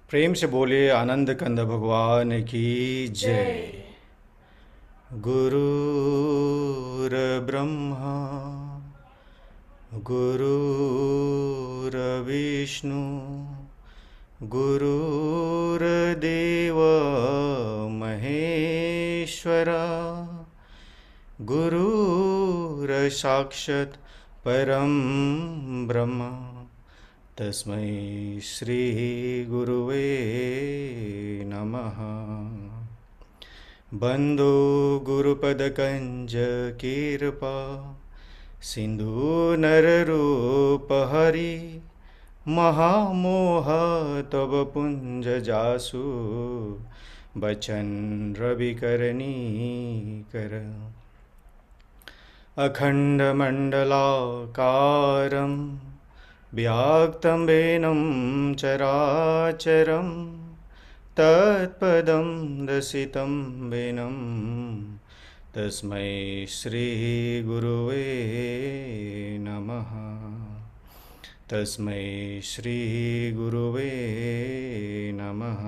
प्रेम से बोले आनंद कंद भगवान की जय। जय। गुरुर् ब्रह्मा गुरुर्विष्णु गुरुर्देव महेश्वरा गुरुर्साक्षात् परं ब्रह्म तस्मै श्री गुरुवे नमः। बंदो गुरुपदकंज कृपा सिंधु नररूप हरि महामोह तब पुंज जासु बचन रविकरणी कर अखण्डमण्डलाकारं व्याक्तं वेनं चराचरं तत्पदं दर्शितं वेनं तस्मै श्रीगुरुवे नमः। तस्मै श्रीगुरुवे नमः।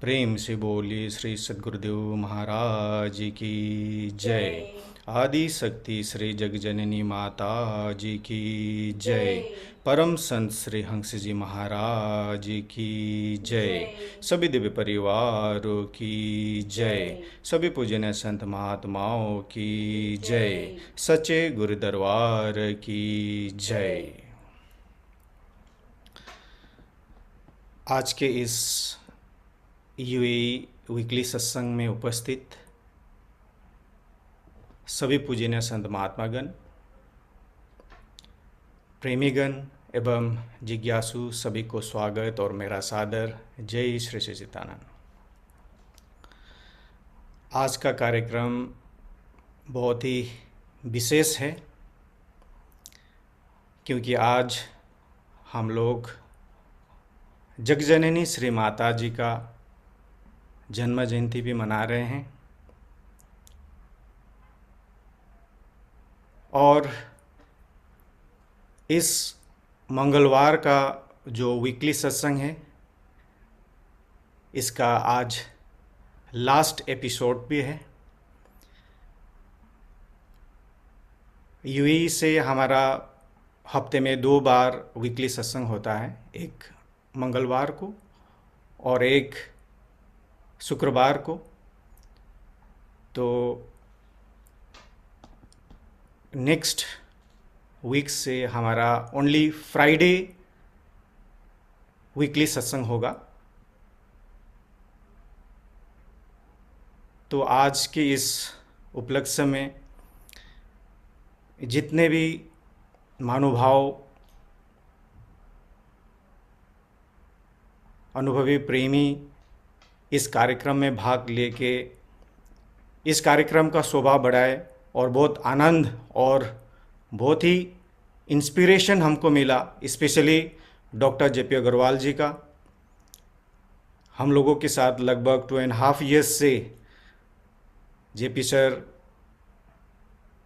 प्रेम से बोलिए श्री सद्गुरुदेव महाराज की जय। जय। आदि शक्ति श्री जगजननी माता जी की जय। जय। परम संत श्री हंस जी महाराज की जय। जय। सभी दिव्य परिवारों की जय। जय। सभी पूजनीय संत महात्माओं की जय। जय। सच्चे गुरु दरबार की जय। जय। आज के इस यूएई वीकली सत्संग में उपस्थित सभी पूजनीय संत महात्मागण, प्रेमीगण एवं जिज्ञासु सभी को स्वागत और मेरा सादर जय श्री सच्चिदानंद। आज का कार्यक्रम बहुत ही विशेष है क्योंकि आज हम लोग जगजननी श्री माता जी का जन्म जयंती भी मना रहे हैं और इस मंगलवार का जो वीकली सत्संग है इसका आज लास्ट एपिसोड भी है। यूएई से हमारा हफ्ते में 2 बार वीकली सत्संग होता है, एक मंगलवार को और एक शुक्रवार को। तो नेक्स्ट वीक से हमारा ओनली फ्राइडे वीकली सत्संग होगा। तो आज के इस उपलक्ष्य में जितने भी महानुभाव, अनुभवी प्रेमी इस कार्यक्रम में भाग लेके इस कार्यक्रम का शोभा बढ़ाए और बहुत आनंद और बहुत ही इंस्पिरेशन हमको मिला, स्पेशली डॉक्टर जेपी अग्रवाल जी का। हम लोगों के साथ लगभग 2.5 years से जेपी सर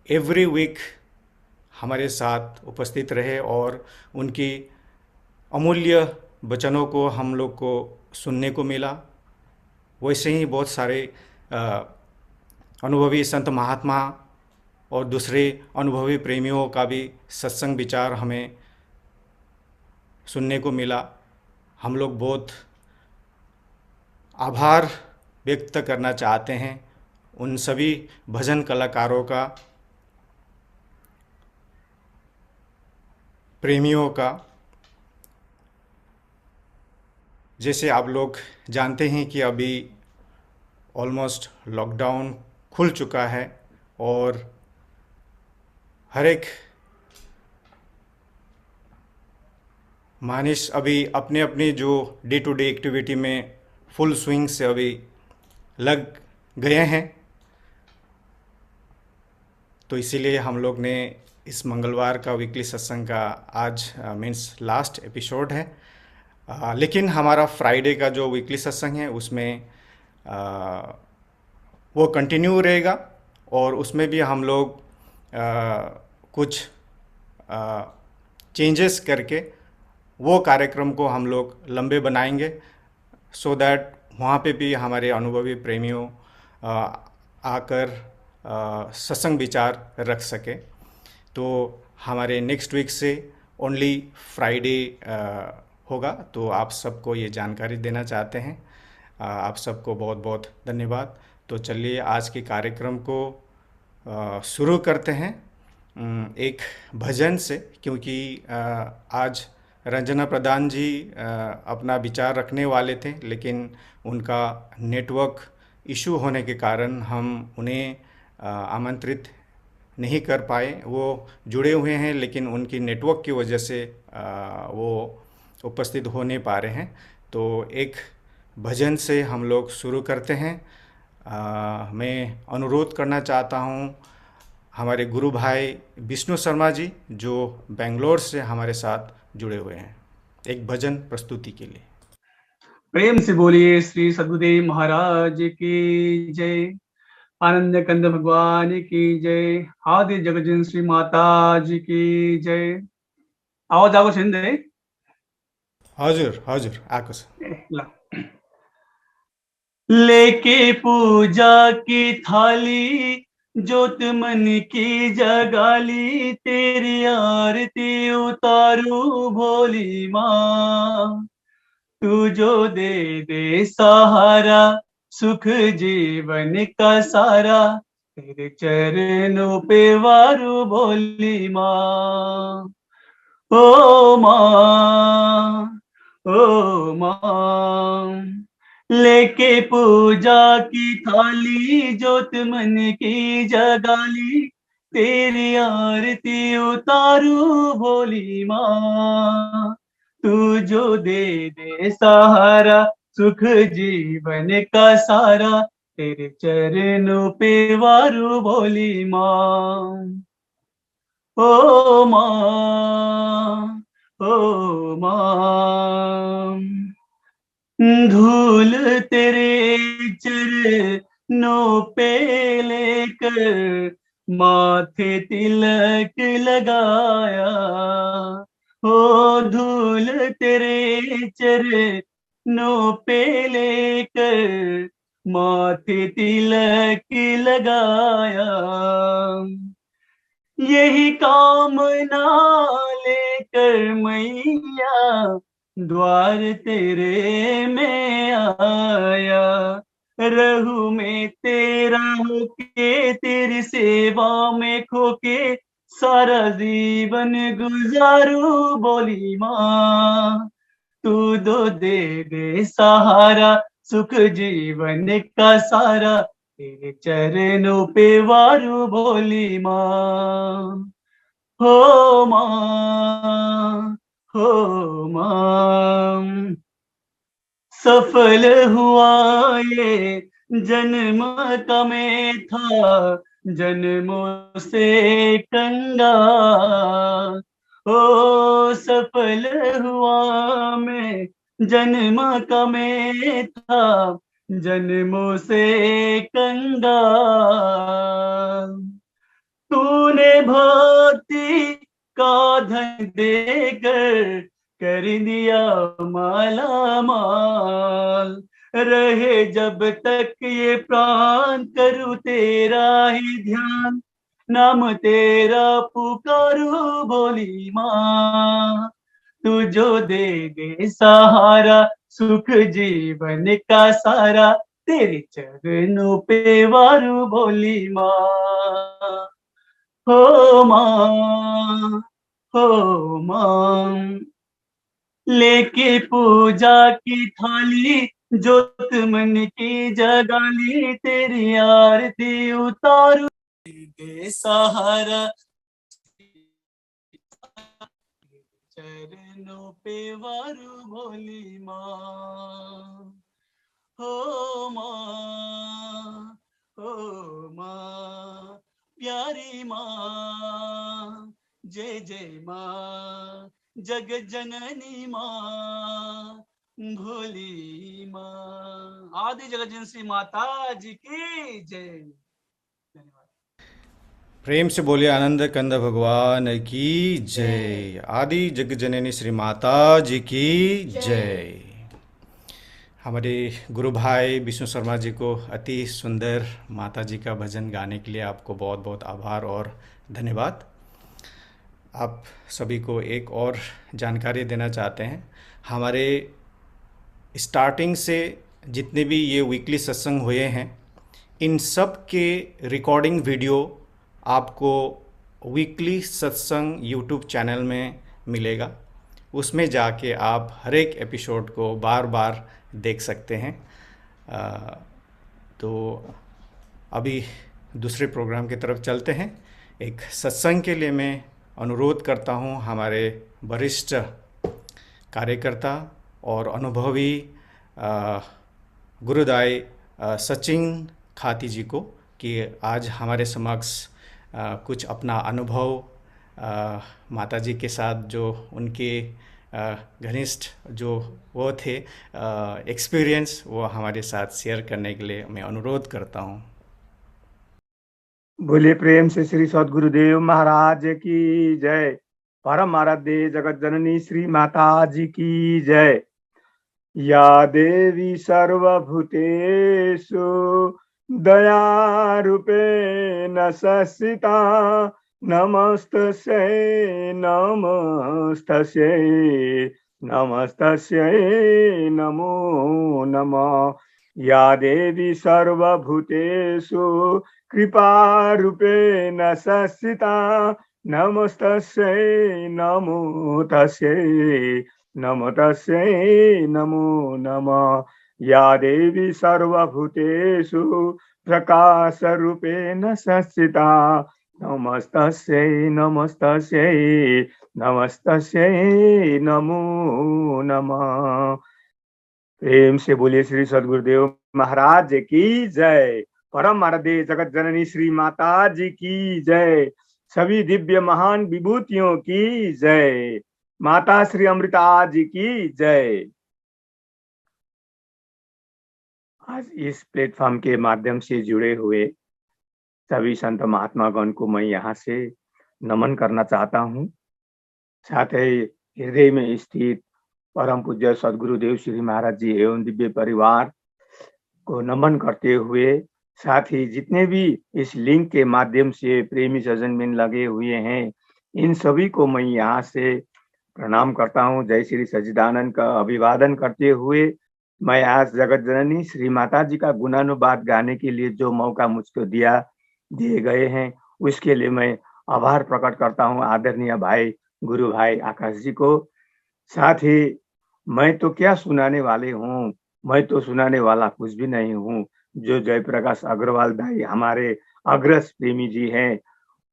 एवरी वीक हमारे साथ उपस्थित रहे और उनकी अमूल्य वचनों को हम लोग को सुनने को मिला। वैसे ही बहुत सारे अनुभवी संत महात्मा और दूसरे अनुभवी प्रेमियों का भी सत्संग विचार हमें सुनने को मिला। हम लोग बहुत आभार व्यक्त करना चाहते हैं उन सभी भजन कलाकारों का, प्रेमियों का। जैसे आप लोग जानते हैं कि अभी ऑलमोस्ट लॉकडाउन खुल चुका है और हर एक मानिस अभी अपने अपने जो डे टू डे एक्टिविटी में फुल स्विंग से अभी लग गए हैं। तो इसीलिए हम लोग ने इस मंगलवार का वीकली सत्संग का आज मीन्स लास्ट एपिसोड है। लेकिन हमारा फ्राइडे का जो वीकली सत्संग है उसमें वो कंटिन्यू रहेगा और उसमें भी हम लोग कुछ चेंजेस करके वो कार्यक्रम को हम लोग लंबे बनाएंगे, सो दैट वहाँ पे भी हमारे अनुभवी प्रेमियों आकर सत्संग विचार रख सके। तो हमारे नेक्स्ट वीक से ओनली फ्राइडे होगा, तो आप सबको ये जानकारी देना चाहते हैं। आप सबको बहुत बहुत धन्यवाद। तो चलिए आज के कार्यक्रम को शुरू करते हैं एक भजन से, क्योंकि आज रंजना प्रधान जी अपना विचार रखने वाले थे, लेकिन उनका नेटवर्क इशू होने के कारण हम उन्हें आमंत्रित नहीं कर पाए। वो जुड़े हुए हैं, लेकिन उनकी नेटवर्क की वजह से वो उपस्थित हो नहीं पा रहे हैं। तो एक भजन से हम लोग शुरू करते हैं। मैं अनुरोध करना चाहता हूँ हमारे गुरु भाई विष्णु शर्मा जी, जो बेंगलोर से हमारे साथ जुड़े हुए हैं, एक भजन प्रस्तुति के लिए। प्रेम से बोलिए श्री सद्गुरुदेव महाराज की जय, आनंद कंद भगवान की जय, आदि जगजन श्री माता जी की जय। आवाज आगो सिंधे हाजुर हाजुर आकुश। लेके पूजा की थाली, जोत मन की जगाली, तेरी आरती उतारू भोली माँ। तू जो दे दे सहारा, सुख जीवन का सारा, तेरे चरणों पे वारू भोली माँ। ओ माँ, ओ माँ, लेके पूजा की थाली, जोत मन की जगाली, तेरी आरती उतारू भोली माँ। तू जो दे दे सहारा, सुख जीवन का सारा, तेरे चरणों पे वारू भोली माँ। ओ माँ, ओ माँ, धूल तेरे चरणों पे लेकर माथे तिलक लगाया। हो धूल तेरे चरणों पे लेकर माथे तिलक लगाया। यही कामना लेकर मैया द्वार तेरे में आया। रहूं मैं तेरा होके, तेरी सेवा में खोके, सारा जीवन गुजारू बोली माँ। तू दो दे दे सहारा, सुख जीवन का सारा, तेरे चरणों पे वारू भोली माँ। हो माँ, हो माँ, सफल हुआ ये जन्म का मैं था, जन्मों से कंगाल। ओ सफल हुआ मैं जन्म का मैं था, जन्मों से कंगाल। तूने भक्ति का धन देकर कर दिया माला माल। रहे जब तक ये प्राण करूँ तेरा ही ध्यान, नाम तेरा पुकारू बोली माँ। तू जो दे दे सहारा, सुख जीवन का सारा, तेरे चरणों पे वारू बोली माँ। हो माँ, हो माँ, लेके पूजा की थाली, जोत मन की जगाली, तेरी आरती उतारू दे सहारा, चरणों पे वारू भोली माँ। हो माँ, हो माँ, प्यारी माँ, जय जय माँ, जग जननी माँ, भोली माँ। आदि जगत जननी श्री माता जी की जय। धन्यवाद। प्रेम से बोलिए आनंद कंद भगवान की जय। आदि जग जननी श्री माता जी की जय। हमारे गुरु भाई विष्णु शर्मा जी को अति सुंदर माता जी का भजन गाने के लिए आपको बहुत बहुत आभार और धन्यवाद। आप सभी को एक और जानकारी देना चाहते हैं। हमारे स्टार्टिंग से जितने भी ये वीकली सत्संग हुए हैं, इन सब के रिकॉर्डिंग वीडियो आपको वीकली सत्संग यूट्यूब चैनल में मिलेगा। उसमें जाके आप हर एक एपिसोड को बार बार देख सकते हैं। तो अभी दूसरे प्रोग्राम की तरफ चलते हैं। एक सत्संग के लिए मैं अनुरोध करता हूं हमारे वरिष्ठ कार्यकर्ता और अनुभवी गुरुदाई सचिन खाती जी को कि आज हमारे समक्ष कुछ अपना अनुभव माता जी के साथ जो उनके घनिष्ठ जो वो थे एक्सपीरियंस वो हमारे साथ शेयर करने के लिए मैं अनुरोध करता हूँ। बोलिए प्रेम से श्री सद्गुरुदेव महाराज की जय। परम आराध्य जगत जननी श्री माता जी की जय। या देवी सर्वभूतेषु दयारूपेण संस्थिता नमस्तस्यै नमस्तस्यै नमस्तस्यै नमो नमः। या देवी सर्वभूतेषु कृपारूपेण संस्थिता नमस्तस्यै नमो तस्यै नमो तस्यै नमो नमः। या देवी सर्वभूतेषु प्रकाशरूपेण संस्थिता नमस्तस्यै नमस्तस्यै नमस्तस्यै नमो नमः। प्रेम से बोलिए श्री सद्गुरुदेव महाराज की जय। परम आराध्य जगत जननी श्री माता जी की जय। सभी दिव्य महान विभूतियों की जय। माता श्री अमृता जी की जय। आज इस प्लेटफॉर्म के माध्यम से जुड़े हुए सभी संत महात्मागण को मैं यहाँ से नमन करना चाहता हूँ। साथ ही हृदय में स्थित परम पूज्य सद्गुरुदेव श्री महाराज जी एवं दिव्य परिवार को नमन करते हुए, साथ ही जितने भी इस लिंक के माध्यम से प्रेमी सज्जन में लगे हुए हैं, इन सभी को मैं यहाँ से प्रणाम करता हूँ। जय श्री सच्चिदानंद का अभिवादन करते हुए मैं आज जगत जननी श्री माता जी का गुणानुवाद गाने के लिए जो मौका मुझको दिए गए हैं, उसके लिए मैं आभार प्रकट करता हूँ आदरणीय भाई गुरु भाई आकाश जी को। साथ ही मैं तो क्या सुनाने वाले हूँ, मैं तो सुनाने वाला कुछ भी नहीं हूँ। जो जयप्रकाश अग्रवाल दाई हमारे अग्रज प्रेमी जी हैं,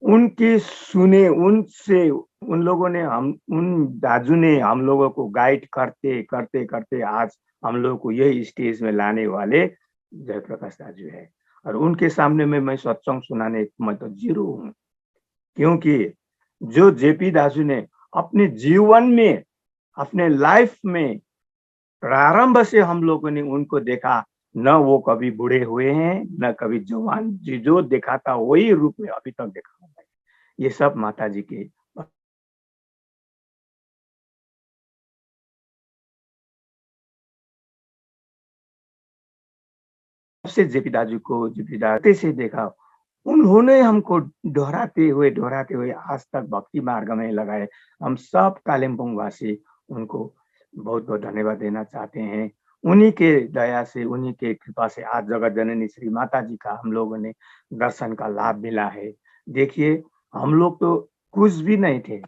उनके सुने उनसे उन लोगों ने उन दाजू ने हम लोगों को गाइड करते करते करते आज हम लोगों को यही स्टेज में लाने वाले जयप्रकाश दाजू है। और उनके सामने में मैं सत्संग सुनाने मैं तो जीरो हूँ, क्योंकि जो जेपी दाजू ने अपने जीवन में अपने लाइफ में प्रारंभ से हम लोगों ने उनको देखा, न वो कभी बूढ़े हुए हैं न कभी जवान, जो देखा था वही रूप में अभी तक देखा है। ये सब माता जी के से जेपी दाजू को जेपी दाते से देखा, उन्होंने हमको दोहराते हुए आज तक भक्ति मार्ग में लगाए। हम सब कालिम्पोंग वासी उनको बहुत बहुत धन्यवाद देना चाहते हैं। उन्हीं के दया से, उन्हीं के कृपा से आज जगत जननी श्री माता जी का हम लोगों ने दर्शन का लाभ मिला है। देखिए, हम लोग तो कुछ भी नहीं थे,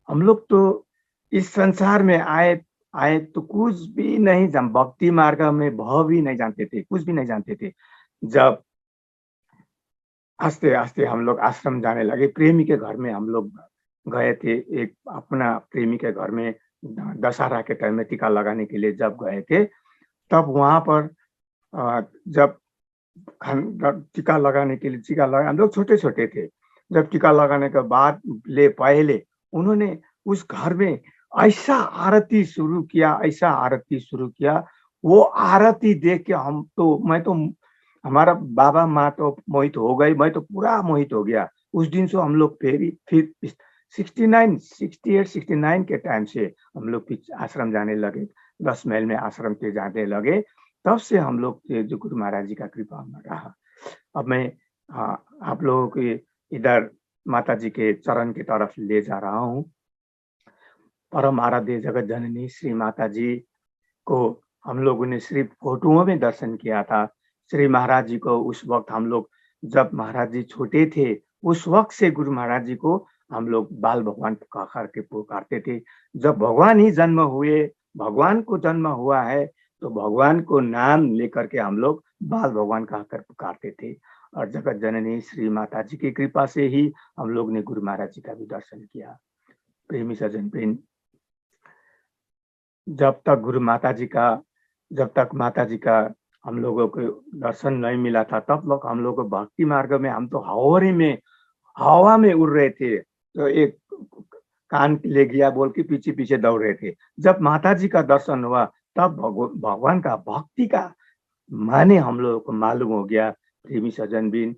हम लोग तो इस संसार में आए तो कुछ भी नहीं जान, भक्ति मार्ग में भाव भी नहीं जानते थे, कुछ भी नहीं जानते थे। जब आस्ते आस्ते हम लोग आश्रम जाने लगे, प्रेमी के घर में हम लोग गए थे। एक अपना प्रेमी के घर में दशहरा के टाइम में टीका लगाने के लिए जब गए थे, तब वहां पर जब टीका लगाने के लिए टीका लगा, हम लोग छोटे छोटे थे। जब टीका लगाने के बाद पहले उन्होंने उस घर में ऐसा आरती शुरू किया, वो आरती देख के मैं तो हमारा बाबा माँ तो मोहित हो गई, मैं तो पूरा मोहित हो गया। उस दिन से हम लोग फिर 68 के टाइम से हम लोग आश्रम जाने लगे, 10 माइल में आश्रम पे जाने लगे। तब से हम लोग जो गुरु महाराज जी का कृपा में रहा। अब मैं आप लोगों के इधर माता जी के चरण की तरफ ले जा रहा हूँ। परम आराध्य जगत जननी श्री माता जी को हम लोगों ने सिर्फ फोटोओं में दर्शन किया था। श्री महाराज जी को उस वक्त हम लोग, जब महाराज जी छोटे थे, उस वक्त से गुरु महाराज जी को हम लोग बाल भगवान करके पुकारते थे। जब भगवान ही जन्म हुए, भगवान को जन्म हुआ है, तो भगवान को नाम लेकर के हम लोग बाल भगवान कहकर पुकारते थे। और जगत जननी श्री माता जी की कृपा से ही हम लोग ने गुरु महाराज जी का भी दर्शन किया। प्रेमी सज्जन प्रेम, जब तक माता जी का हम लोगों को दर्शन नहीं मिला था, तब तक हम लोग को भक्ति मार्ग में हम तो हवा में उड़ रहे थे। तो एक कान ले गया बोल के पीछे पीछे दौड़ रहे थे। जब माता जी का दर्शन हुआ, तब भगवान का भक्ति का माने हम लोगों को मालूम हो गया। प्रेमी सज्जन बिन,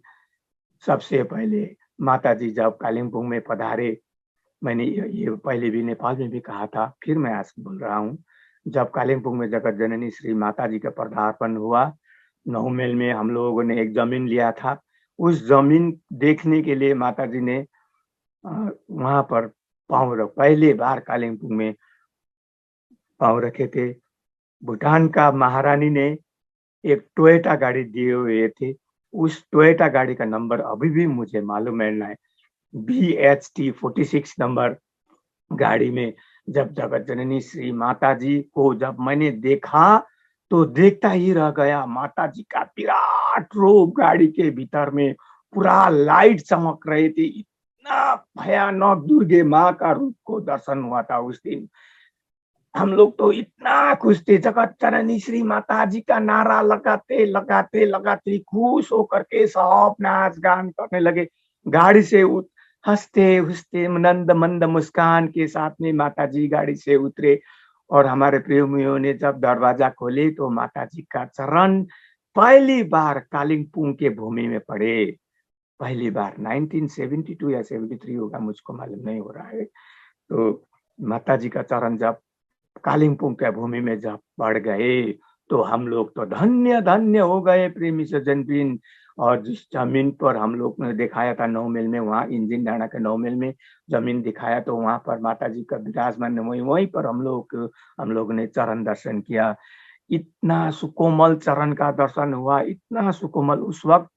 सबसे पहले माता जी जब कालिम्पोंग में पधारे, मैंने ये पहले भी नेपाल में भी कहा था, फिर मैं आज बोल रहा हूँ। जब कालिम्पोंग में जगत जननी श्री माता जी का पदार्पण हुआ, 9 माइल में हम लोगों ने एक जमीन लिया था। उस जमीन देखने के लिए माता जी ने वहां पर पहले बार कालिम्पोंग में पाँव रखे थे। भूटान का महारानी ने एक टोयोटा गाड़ी दिए हुए थे। उस टोयोटा गाड़ी का नंबर अभी भी मुझे मालूम है, BHT 46 नंबर गाड़ी में जब जगत जननी श्री माता जी को जब मैंने देखा, तो देखता ही रह गया। माता जी का विराट रूप गाड़ी के भीतर में पूरा लाइट चमक रहे थे। इतना भयानक दुर्गे माँ का रूप को दर्शन हुआ था उस दिन। हम लोग तो इतना खुश थे, जगत जननी श्री माता जी का नारा लगाते लगाते लगाते खुश होकर के सब नाच गान करने लगे। गाड़ी से हंसते हंसते नंद मंद मुस्कान के साथ में माता जी गाड़ी से उतरे। और हमारे प्रेमियों ने जब दरवाजा खोले, तो माता जी का चरण पहली बार कालिम्पोंग के भूमि में पड़े। पहली बार 1972 या 73 होगा, मुझको मालूम नहीं हो रहा है। तो माता जी का चरण जब कालिम्पोंग के भूमि में जब पड़ गए, तो हम लोग तो धन्य धन्य हो गए प्रेमी सज्जन बिन। और जिस जमीन पर हम लोग ने दिखाया था 9 माइल में, वहाँ इंजिन डाणा के 9 माइल में जमीन दिखाया, तो वहां पर माता जी का विराजमान वहीं पर हम लोग ने चरण दर्शन किया। इतना सुकोमल चरण का दर्शन हुआ, इतना सुकोमल। उस वक्त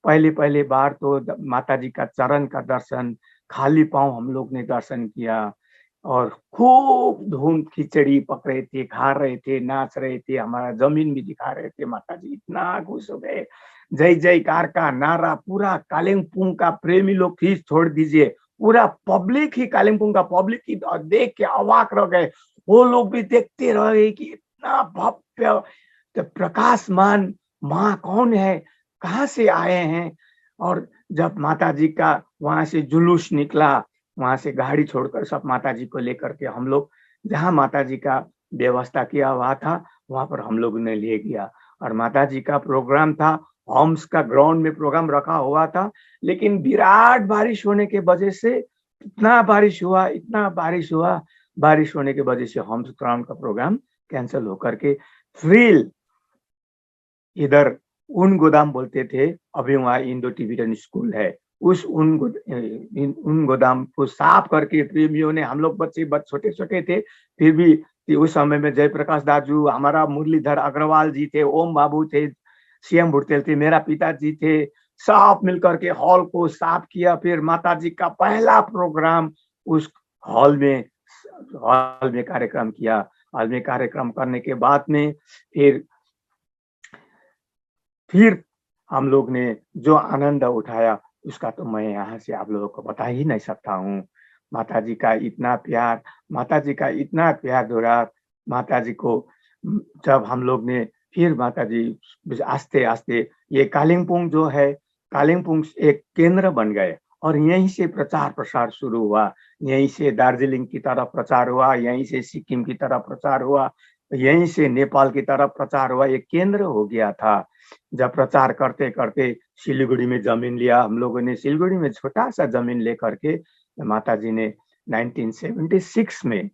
पहले बार तो माता जी का चरण का दर्शन खाली पांव हम लोग ने दर्शन किया। और खूब धूम खिचड़ी पक रहे थे, खा रहे थे, नाच रहे थे, हमारा जमीन भी दिखा रहे थे। माता जी इतना खुश हो गए। जय जयकार का नारा पूरा कालिम्पोंग का प्रेमी लोग ही छोड़ दीजिए, पूरा पब्लिक ही, कालिम्पोंग का पब्लिक ही देख के अवाक रह गए। वो लोग भी देखते रह गए कि इतना भव्य तो प्रकाशमान माँ कौन है, कहाँ से आए हैं। और जब माता जी का वहां से जुलूस निकला, वहां से गाड़ी छोड़कर सब माता जी को लेकर के हम लोग जहाँ माता जी का व्यवस्था किया हुआ था, वहां पर हम लोग ने ले गया। और माता जी का प्रोग्राम था, होम्स का ग्राउंड में प्रोग्राम रखा हुआ था, लेकिन विराट बारिश होने के वजह से इतना बारिश हुआ, बारिश होने के वजह से होम्स ग्राउंड का प्रोग्राम कैंसिल होकर के फिर इधर उन गोदाम बोलते थे, अभी वहाँ इंडो टिबेटन स्कूल है, उस उन गोदाम को साफ करके प्रेमियों ने, हम लोग बच्चे छोटे छोटे थे, फिर भी उस समय में जयप्रकाश दाजू, हमारा मुरलीधर अग्रवाल जी थे, ओम बाबू थे, CM भुटतेल थे, मेरा पिताजी थे, सब मिलकर के हॉल को साफ किया। फिर माता जी का पहला प्रोग्राम उस हॉल में कार्यक्रम किया। हॉल में कार्यक्रम करने के बाद में फिर हम लोग ने जो आनंद उठाया, उसका तो मैं यहाँ से आप लोगों को बता ही नहीं सकता हूँ। माता जी का इतना प्यार दुरार, माता जी को जब हम लोग ने फिर माता जी आस्ते आस्ते, ये कालिम्पोंग जो है, कालिम्पोंग एक केंद्र बन गए और यहीं से प्रचार प्रसार शुरू हुआ। यहीं से दार्जिलिंग की तरफ प्रचार हुआ, यहीं से सिक्किम की तरफ प्रचार हुआ, यहीं से नेपाल की तरफ प्रचार हुआ, एक केंद्र हो गया था। जब प्रचार करते करते सिलीगुड़ी में जमीन लिया हम लोगों ने, सिलीगुड़ी में छोटा सा जमीन लेकर के माताजी ने 1976 में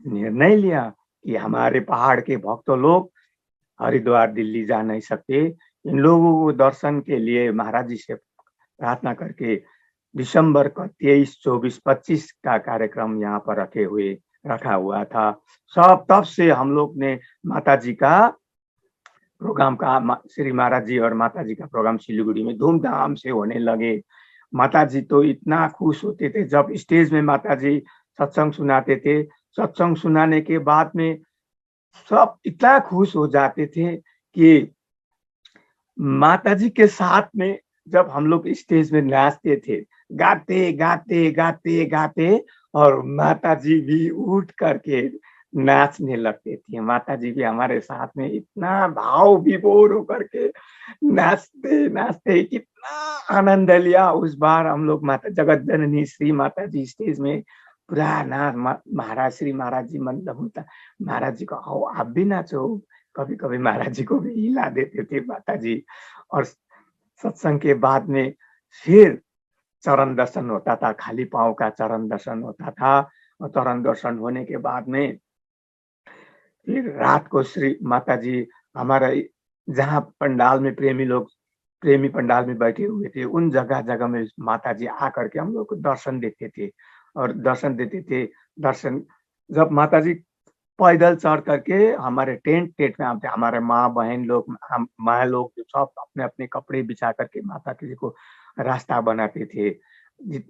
निर्णय लिया कि हमारे पहाड़ के भक्त लोग हरिद्वार दिल्ली जा नहीं सकते, इन लोगों को दर्शन के लिए महाराज जी से प्रार्थना करके दिसंबर का 23, 24, 25 का कार्यक्रम यहाँ पर रखा हुआ था। सब तब से हम लोग ने माताजी का प्रोग्राम का, श्री महाराज जी और माताजी का प्रोग्राम सिलीगुड़ी में धूमधाम से होने लगे। माताजी तो इतना खुश होते थे जब स्टेज में माताजी सत्संग सुनाते थे। सत्संग सुनाने के बाद में सब इतना खुश हो जाते थे कि माताजी के साथ में जब हम लोग स्टेज में नाचते थे, गाते गाते गाते गाते, और माताजी भी उठ करके नाचने लगते थे। माताजी भी हमारे साथ में इतना भाव विभोर होकर के नाचते नाचते कितना आनंद लिया। उस बार हम लोग माता जगत जननी श्री माताजी स्टेज में पूरा नाच, महाराज श्री महाराज जी मतलब होता, महाराज जी को आओ आप भी नाचो। कभी कभी महाराज जी को भी हिला देते थे माताजी। और सत्संग के बाद में फिर चरण दर्शन होता था, खाली पांव का चरण दर्शन होता था। और चरण दर्शन होने के बाद में फिर रात को श्री माताजी हमारा जहाँ पंडाल में प्रेमी पंडाल में बैठे हुए थे, उन जगह जगह में माताजी आकर के हम लोग को दर्शन देते थे। और दर्शन देते थे, दर्शन जब माताजी पैदल चढ़ करके हमारे टेंट में आते, हमारे माँ बहन लोग, हम माँ लोग सब अपने अपने कपड़े बिछा करके माता जी को रास्ता बनाते थे।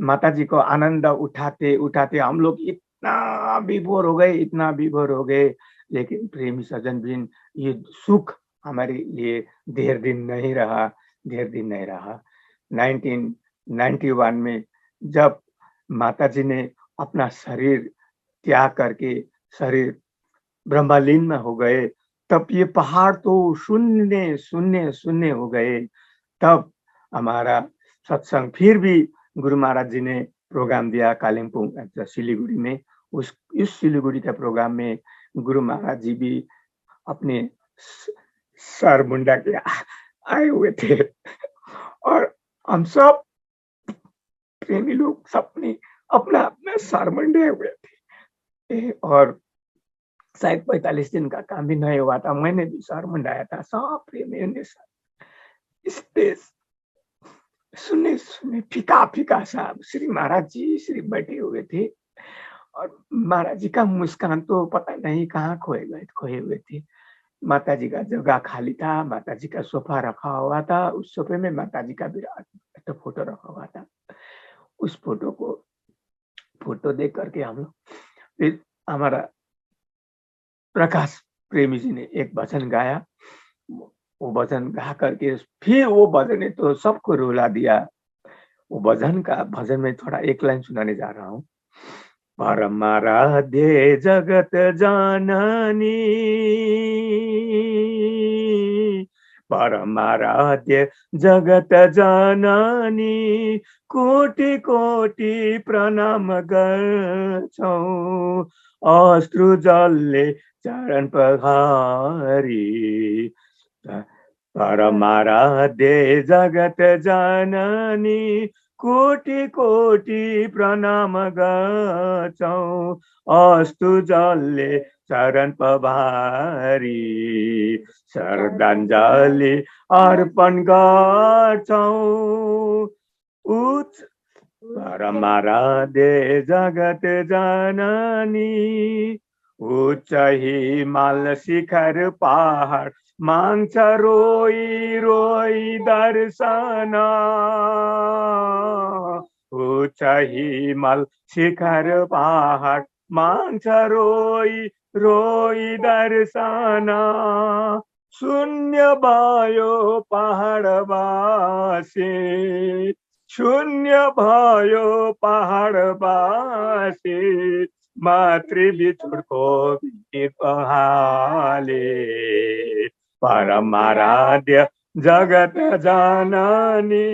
माता जी को आनंद उठाते उठाते हम लोग इतना विभोर हो गए, इतना विभोर हो गए। लेकिन प्रेमी सज्जन बिन, ये सुख हमारे लिए देर दिन नहीं रहा। 1991 में जब माता जी ने अपना शरीर त्याग करके शरीर ब्रह्मलीन में हो गए, तब ये पहाड़ तो शून्य शून्य शून्य हो गए। तब हमारा सत्संग फिर भी गुरु महाराज जी ने प्रोग्राम दिया कालिम्पोंग सिलीगुड़ी में। इस सिलीगुड़ी के प्रोग्राम में गुरु महाराज जी भी अपने सर मुंडा के आए हुए थे। और हम सब प्रेमी लोग सबने अपना अपना सर मुंडे हुए थे। और शायद 45 दिन का काम भी नहीं हुआ था, मैंने भी सर मुंडाया था। सब प्रेमियों ने स्टेज सुने सुने फीका फीका सा श्री महाराज जी बैठे हुए थे। और महाराज जी का मुस्कान तो पता नहीं कहाँ खोए हुए थे। माता जी का जगह खाली था, माता जी का सोफा रखा हुआ था, उस सोफे में माता जी का विराट फोटो रखा हुआ था। उस फोटो देख करके हम लोग, फिर हमारा प्रकाश प्रेमी जी ने एक भजन गाया। वो भजन गा करके फिर वो भजन ने तो सबको रुला दिया। वो भजन में थोड़ा एक लाइन सुनाने जा रहा हूँ। परमाराध्य जगत जाननी, परमाराध्य जगत जाननी, कोटि कोटि प्रणाम गर्छौं, अश्रु जलले चरण पखारी। परमाराध्य जगत जननी, कोटि कोटि प्रणाम गर्छौं, अस्तु जलले चरण पभारी, श्रद्धाञ्जलि अर्पण गर्छौं। परमाराध्य जगत जननी, उच्च हिमाल शिखर पहाड माग्छ रोई रोई दर्शन। उच्च हिमाल शिखर पहाड माग्छ रोई रोई दर्शन। शून्य भयो पहाडवासी, शून्य भयो पहाडवासी, मातृ बिछोडको हाले। परमाराध्य जगत जननी,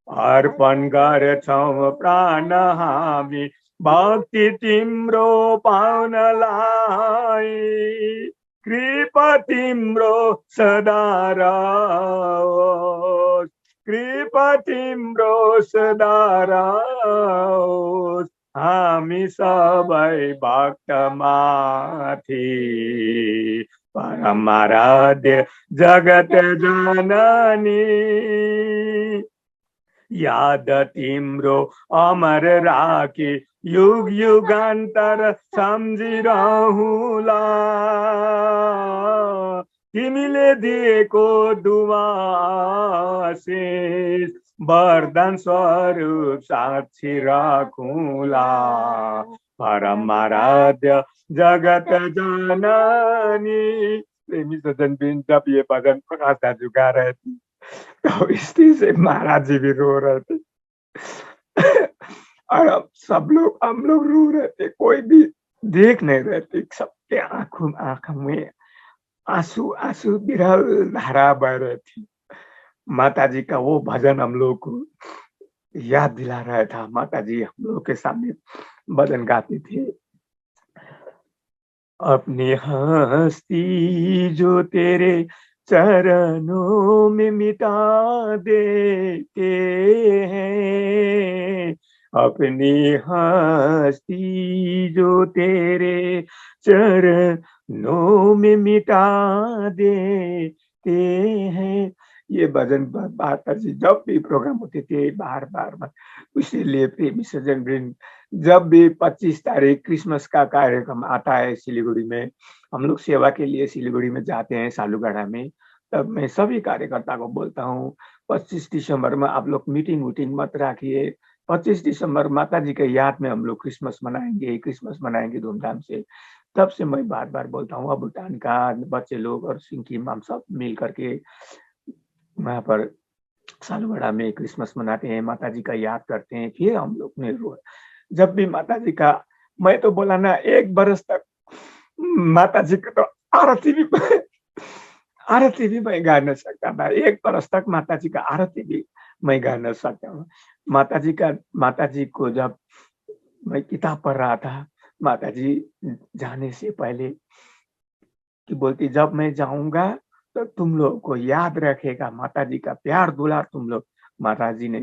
अर्पण गर्छौं प्राण हामी भक्ति तिम्रो पाउनलाई कृपा तिम्रो सदा रहोस्, कृपा तिम्रो सदा रहोस् हामी सबै भक्तमाथि। परमाराध्य जगत जननी याद तिम्रो अमर राखी युग युगान्तर सम्झिरहुला। तिमीले दिएको दुआ आशीष वरदान स्वरूप साक्षी राखुला। परमाराध्य जगत जननी। प्रेमी सज्जन बिन जब ये भजन प्रकाश दाजू गा रहे थे तो स्त्री से महाराज जी भी रो रहे थे और अब सब लोग हम लोग रो रहे थे, कोई भी देख नहीं रहे थे, सबके आंखों में आंसू आंसू विरल धारा बह रहे थे। माता जी का वो भजन हम लोग को याद दिला रहा था। माता जी हम लोग के सामने भजन गाती थी। अपनी हस्ती जो तेरे चरणों में मिटा देते हैं, अपनी हस्ती जो तेरे चरणों में मिटा देते हैं। ये भजन माता जी जब भी प्रोग्राम होते थे बार बार इसीलिए प्रेमी सज्जन वृंद जब भी 25 तारीख क्रिसमस का कार्यक्रम आता है सिलीगुड़ी में, हम लोग सेवा के लिए सिलीगुड़ी में जाते हैं सालूगढ़ा में, तब मैं सभी कार्यकर्ता को बोलता हूँ 25 दिसंबर में आप लोग मीटिंग वूटिंग मत रखिए। 25 दिसंबर माता जी के याद में हम लोग क्रिसमस मनाएंगे धूमधाम से। तब से मैं बार बार बोलता हूँ। अब भूटान का बच्चे लोग और सिंकिम हम सब मिल करके वहाँ पर सालूगढ़ा में क्रिसमस मनाते हैं, माता जी का याद करते हैं। फिर हम लोग ने जब भी माता जी का, मैं तो बोला ना 1 बरस तक माता जी का तो आरती भी मैं गा नहीं सकता था। 1 बरस तक माता जी का आरती भी मैं गा नहीं सकता हूँ। माता जी को जब मैं किताब पढ़ रहा था, माता जी जाने से पहले कि बोलती जब मैं जाऊंगा तो तुम लोग को याद रखेगा माता जी का प्यार दुलार तुम लोग। माता जी ने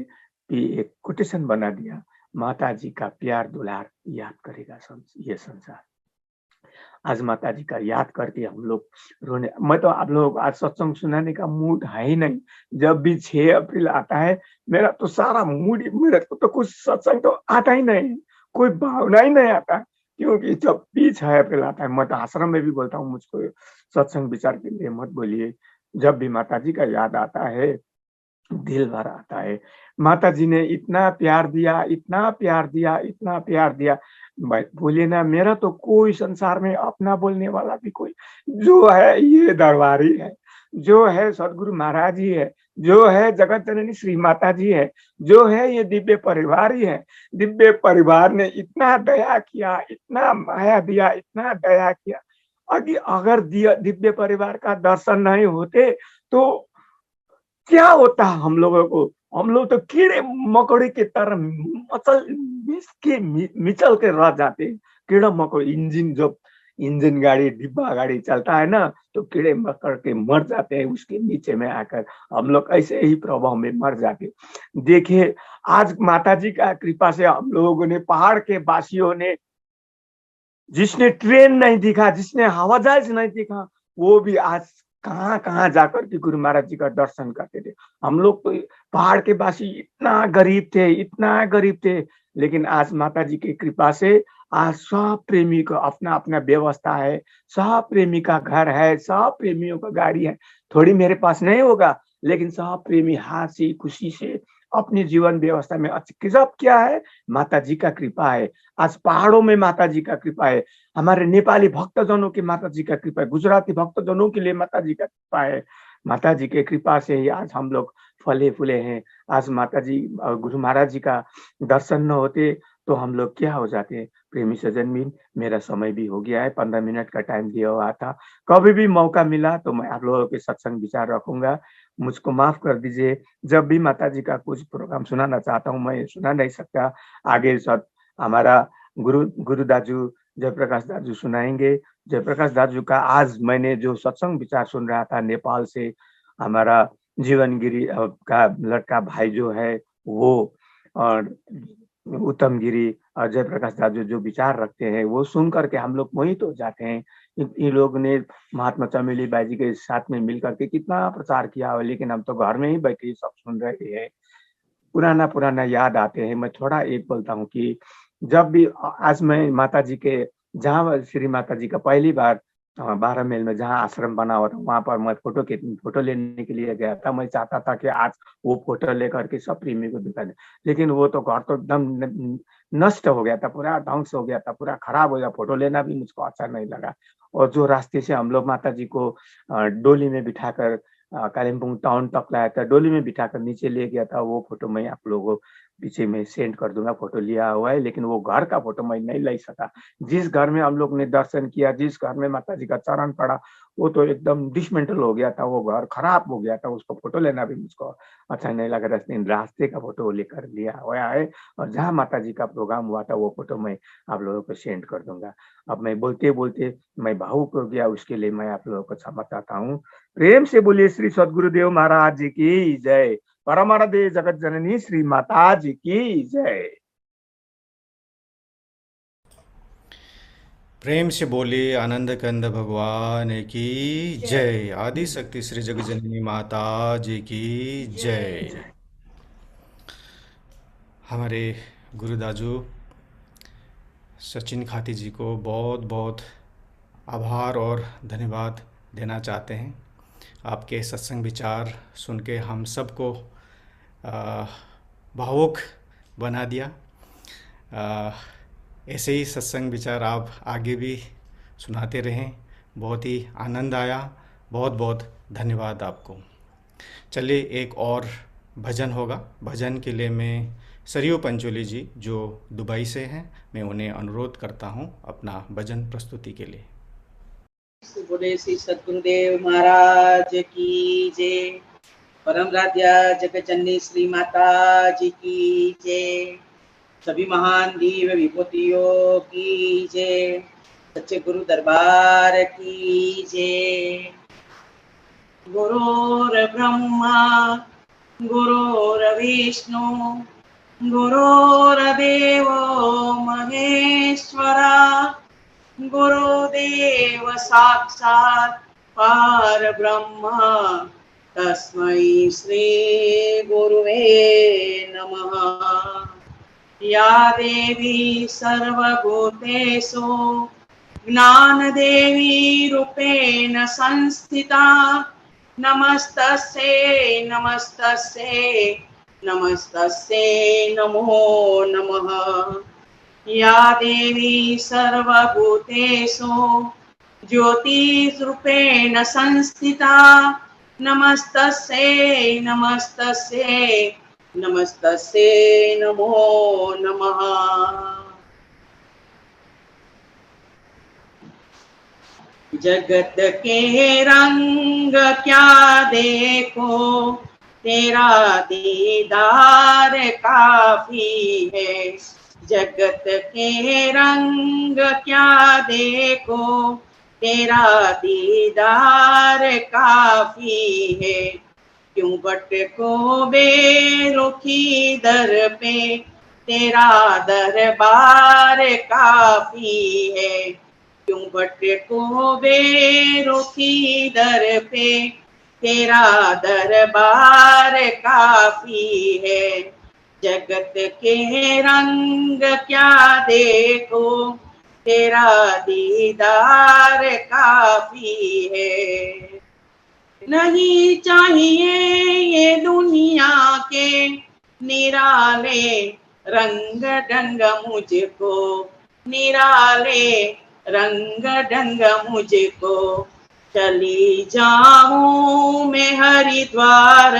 भी एक कोटेशन बना दिया, माता जी का प्यार दुलार याद करेगा ये संसार। आज माता जी का याद करके हम लोग रोने। मैं तो आप लोग आज सत्संग सुनाने का मूड है ही नहीं। जब भी 6 अप्रैल आता है मेरा तो सारा मूड, मेरे को तो कुछ सत्संग तो आता ही नहीं, कोई भावना ही नहीं आता। क्योंकि जब भी 6 अप्रैल आता है, मैं तो आश्रम में भी बोलता हूँ मुझको सत्संग विचार के लिए मत बोलिए। जब भी माता जी का याद आता है दिल भर आता है। माता जी ने इतना प्यार दिया, इतना प्यार दिया, इतना प्यार दिया। बोलिए ना, मेरा तो कोई संसार में अपना बोलने वाला भी कोई जो है ये दरबारी है, जो है सदगुरु महाराज जी है, जो है जगत जननी श्री माता जी है, जो है ये दिव्य परिवार ही है। दिव्य परिवार ने इतना दया किया, इतना माया दिया, इतना दया किया। अगर दिव्य परिवार का दर्शन नहीं होते तो क्या होता हम लोगों को? हम लोग तो कीड़े मकोड़े की तरह मिचल के रह जाते। कीड़ा मकोड़े, जब इंजन गाड़ी डिब्बा गाड़ी चलता है ना तो कीड़े मकोड़ के मर जाते हैं उसके नीचे में आकर। हम लोग ऐसे ही प्रभाव में मर जाते। देखिए आज माता जी का कृपा से हम लोगों ने, पहाड़ के वासियों ने, जिसने ट्रेन नहीं दिखा, जिसने हवाई जहाज नहीं दिखा, वो भी आज कहाँ कहाँ जाकर के गुरु महाराज जी का दर्शन करते थे। हम लोग तो पहाड़ के वासी इतना गरीब थे, इतना गरीब थे, लेकिन आज माता जी की कृपा से आज सब प्रेमी को अपना अपना व्यवस्था है, सब प्रेमी का घर है, सब प्रेमियों का गाड़ी है। थोड़ी मेरे पास नहीं होगा लेकिन सब प्रेमी हंसी खुशी से अपने जीवन व्यवस्था में अच्छी। सब क्या है? माता जी का कृपा है। आज पहाड़ों में माता जी का कृपा है, हमारे नेपाली भक्तजनों की माता जी का कृपा है, गुजराती भक्तजनों के लिए माता जी का कृपा है। माता जी के कृपा से ही आज हम लोग फले फूले हैं। आज माता जी गुरु महाराज जी का दर्शन न होते तो हम लोग क्या हो जाते? प्रेमी सज्जन भी, मेरा समय भी हो गया है, 15 मिनट का टाइम दिया हुआ था। कभी भी मौका मिला तो मैं आप लोगों के सत्संग विचार रखूंगा, मुझको माफ कर दीजिए। जब भी माता जी का कुछ प्रोग्राम सुनाना चाहता हूँ मैं सुना नहीं सकता। आगे सब हमारा गुरु दाजू जयप्रकाश दाजू सुनाएंगे। जयप्रकाश दाजू का आज मैंने जो सत्संग विचार सुन रहा था नेपाल से, हमारा जीवन गिरी का लड़का भाई जो है वो, और उत्तम गिरी और जयप्रकाश दाजू जो विचार रखते हैं वो सुन करके हम लोग मोहित हो जाते हैं। इन लोग ने महात्मा चमेली बाई जी के साथ में मिल करके कितना प्रचार किया हो, लेकिन हम तो घर में ही बैठे सब सुन रहे हैं। पुराना याद आते हैं। मैं थोड़ा एक बोलता हूँ कि जब भी आज मैं माता जी के, जहाँ श्री माता जी का पहली बार 12 माइल में जहाँ आश्रम बना हुआ था, वहां पर मैं फोटो लेने के लिए गया था। मैं चाहता था कि आज वो फोटो लेकर के सब प्रेमी को दिखा दे, लेकिन वो तो घर तो एकदम नष्ट हो गया था, पूरा ध्वंस हो गया था, पूरा खराब हो गया। फोटो लेना भी मुझको अच्छा नहीं लगा। और जो रास्ते से हम लोग माता जी को डोली में बिठाकर कालिम्पोंग टाउन तक लाया था, डोली में बिठाकर नीचे ले गया था, वो फोटो मैं आप लोगों को पीछे में सेंड कर दूंगा। फोटो लिया हुआ है, लेकिन वो घर का फोटो मैं नहीं ले सका। जिस घर में हम लोग ने दर्शन किया, जिस घर में माता जी का चरण पड़ा, वो तो एकदम डिसमेंटल हो गया था, वो घर खराब हो गया था। उसको फोटो लेना भी मुझको अच्छा नहीं लगा। रास्ते का फोटो लेकर लिया हुआ है, और जहाँ माता जी का प्रोग्राम हुआ था वो फोटो मैं आप लोगों को सेंड कर दूंगा। अब मैं बोलते बोलते मैं भावुक हो गया, उसके लिए मैं आप लोगों को क्षमा चाहता हूँ। प्रेम से बोलिए श्री सद्गुरुदेव महाराज जी की जय। परमाराध्य जगत जननी श्री माता जी की जय। प्रेम से बोलिए आनंद कंद भगवान की जय। आदि शक्ति श्री जगजननी माता जी की जय। हमारे गुरुदाजू सचिन खाती जी को बहुत बहुत आभार और धन्यवाद देना चाहते हैं। आपके सत्संग विचार सुन के हम सबको भावुक बना दिया। ऐसे ही सत्संग विचार आप आगे भी सुनाते रहें। बहुत ही आनंद आया। बहुत बहुत धन्यवाद आपको। चलिए एक और भजन होगा। भजन के लिए मैं सरयू पंचोली जी जो दुबई से हैं, मैं उन्हें अनुरोध करता हूं अपना भजन प्रस्तुति के लिए। बोले श्री सद्गुरुदेव महाराज की जय। परम राध्या जगतजननी श्री माता जी की जय। सभी महान दिव्य विभूतियों की जय। सच्चे गुरु दरबार की जय। गुरुर् ब्रह्मा गुरुर्विष्णु गुरुर्देवो महेश्वरा गुरुदेव साक्षात् परब्रह्म तस्मै श्री गुरुवे नमः। या देवी सर्वभूतेषु ज्ञानदेवी रूपेण संस्थिता नमस्तस्यै नमस्तस्यै नमस्तस्यै नमो नमः। या देवी सर्वभूतेषु ज्योतिरूपेण संस्थिता नमस्तस्यै नमस्तस्यै नमस्तस्यै नमो नमः। जगत के रंग क्या देखो तेरा दीदार काफी है। जगत के रंग क्या देखो तेरा दीदार काफी है। क्यों भटको बेरुखी दर पे तेरा दरबार काफी है। क्यों भटको बेरुखी दर पे तेरा दरबार काफी है। जगत के रंग क्या देखो तेरा दीदार काफी है। नहीं चाहिए ये दुनिया के निराले रंग ढंग मुझको, निराले रंग ढंग मुझको। चली जाऊं मैं हरिद्वार,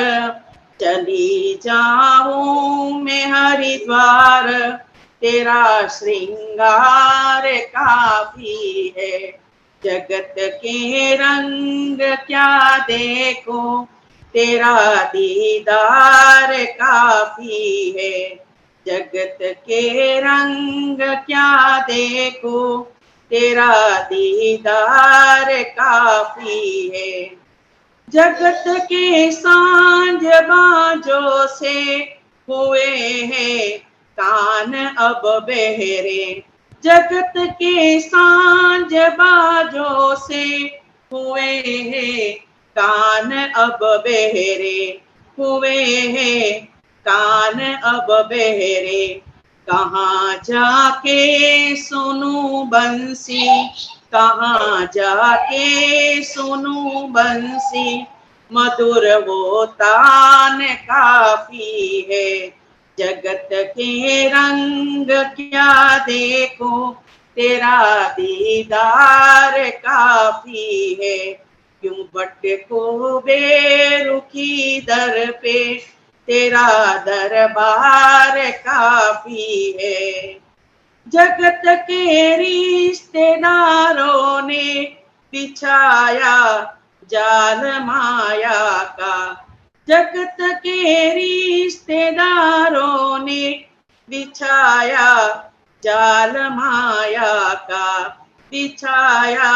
चली जाऊं मैं हरिद्वार तेरा श्रृंगार काफी है। जगत के रंग क्या देखो तेरा दीदार काफी है। जगत के रंग क्या देखो, तेरा दीदार काफी है। जगत के सांझ बाजों से हुए हैं कान अब बहरे, जगत के सांझ बाजों से हुए हैं कान अब बहरे, हुए हैं कान अब बहरे। कहाँ जाके सुनूं बंसी, कहाँ जाके सुनूं बंसी, मधुर वो तान काफी है। जगत के रंग क्या देखो, तेरा दीदार काफी है। क्यों भटको बेरुखी दर पे, तेरा दरबार काफी है। जगत के रिश्तेदारों ने बिछाया जाल माया का, जगत के रिश्तेदारों ने बिछाया जाल माया का, बिछाया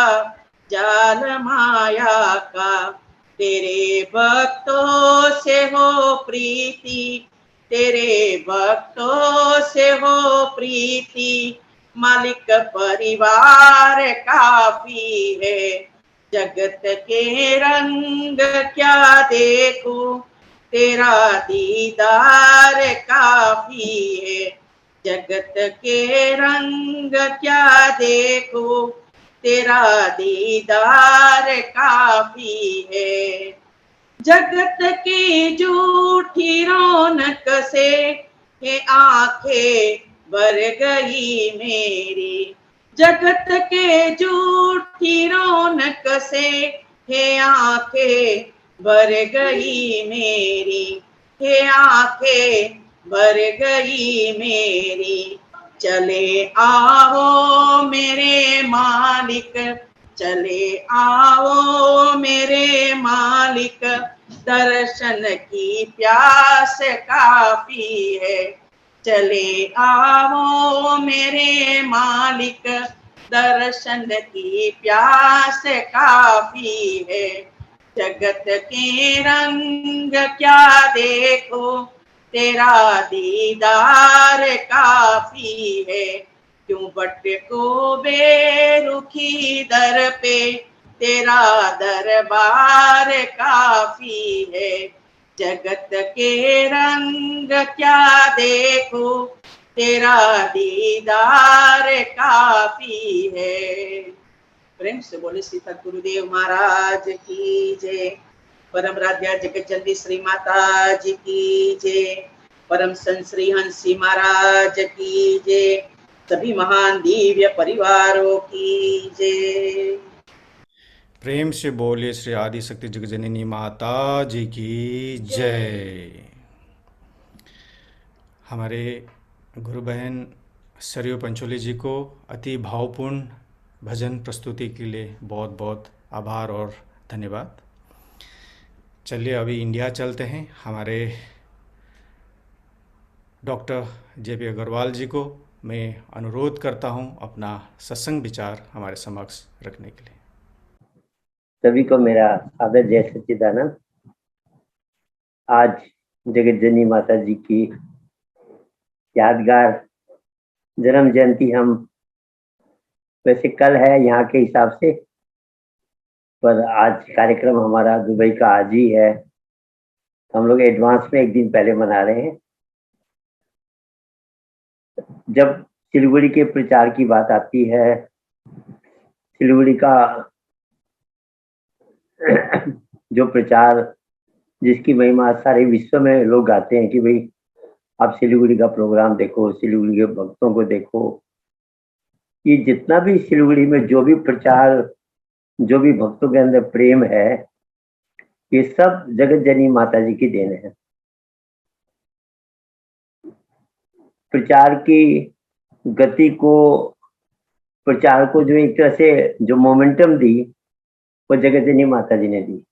जाल माया का। तेरे भक्तों से हो प्रीति, तेरे भक्तों से हो प्रीति, मालिक परिवार काफी है। जगत के रंग क्या देखूं, तेरा दीदार काफी है। जगत के रंग क्या देखूं, तेरा दीदार काफी है। जगत की झूठी रौनक से ये आंखें भर गई मेरी, जगत के झूठी रौनक से ये आंखें भर गई मेरी, ये आंखें भर गई मेरी। चले आओ मेरे मालिक, चले आओ मेरे मालिक, दर्शन की प्यास काफी है। चले आओ मेरे मालिक, दर्शन की प्यास काफी है। जगत के रंग क्या देखो, तेरा दीदार काफी है। क्यों भटको बेरुखी दर पे, तेरा दरबार काफी है। जगत के रंग क्या देखो, तेरा दीदार काफी है। प्रेम से बोले श्री सद्गुरुदेव महाराज की जय। परम राध्या जगत जननी श्री माता जी की जय। परम संत श्री हंसी महाराज की जय। सभी महान दिव्य परिवारों की जय। प्रेम से बोलिए श्री आदि शक्ति जगजननी माता जी की जय। हमारे गुरु बहन सरयू पंचोली जी को अति भावपूर्ण भजन प्रस्तुति के लिए बहुत बहुत आभार और धन्यवाद। चलिए अभी इंडिया चलते हैं। हमारे डॉक्टर जे.पी. अग्रवाल जी को मैं अनुरोध करता हूं अपना सत्संग विचार हमारे समक्ष रखने के लिए। सभी को मेरा आदर जय सच्चिदानंद। आज जगत जननी माता जी की यादगार जन्म जयंती हम वैसे कल है यहाँ के हिसाब से, पर आज कार्यक्रम हमारा दुबई का आज ही है। हम लोग एडवांस में एक दिन पहले मना रहे हैं। जब सिलीगुड़ी के प्रचार की बात आती है, सिलीगुड़ी का जो प्रचार जिसकी महिमा सारे विश्व में लोग गाते हैं कि भाई आप सिलीगुड़ी का प्रोग्राम देखो, सिलीगुड़ी के भक्तों को देखो। ये जितना भी सिलीगुड़ी में जो भी प्रचार, जो भी भक्तों के अंदर प्रेम है, ये सब जगत जननी माता जी की देन है। प्रचार की गति को, प्रचार को जो एक तरह से जो मोमेंटम दी, वो जगत जननी माता जी ने दी।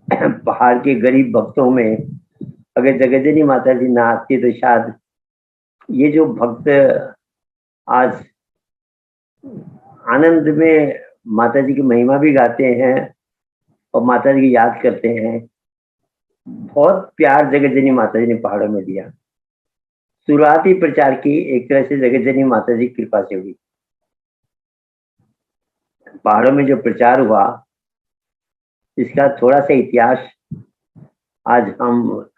पहाड़ के गरीब भक्तों में अगर जगतजननी माता जी ना आती तो शायद ये जो भक्त आज आनंद में माता जी की महिमा भी गाते हैं और माता जी की याद करते हैं। बहुत प्यार जगतजननी माता जी ने पहाड़ों में दिया। शुरुआती प्रचार की एक तरह से जगतजननी माता जी की कृपा से हुई। पहाड़ों में जो प्रचार हुआ इसका थोड़ा सा इतिहास आज हम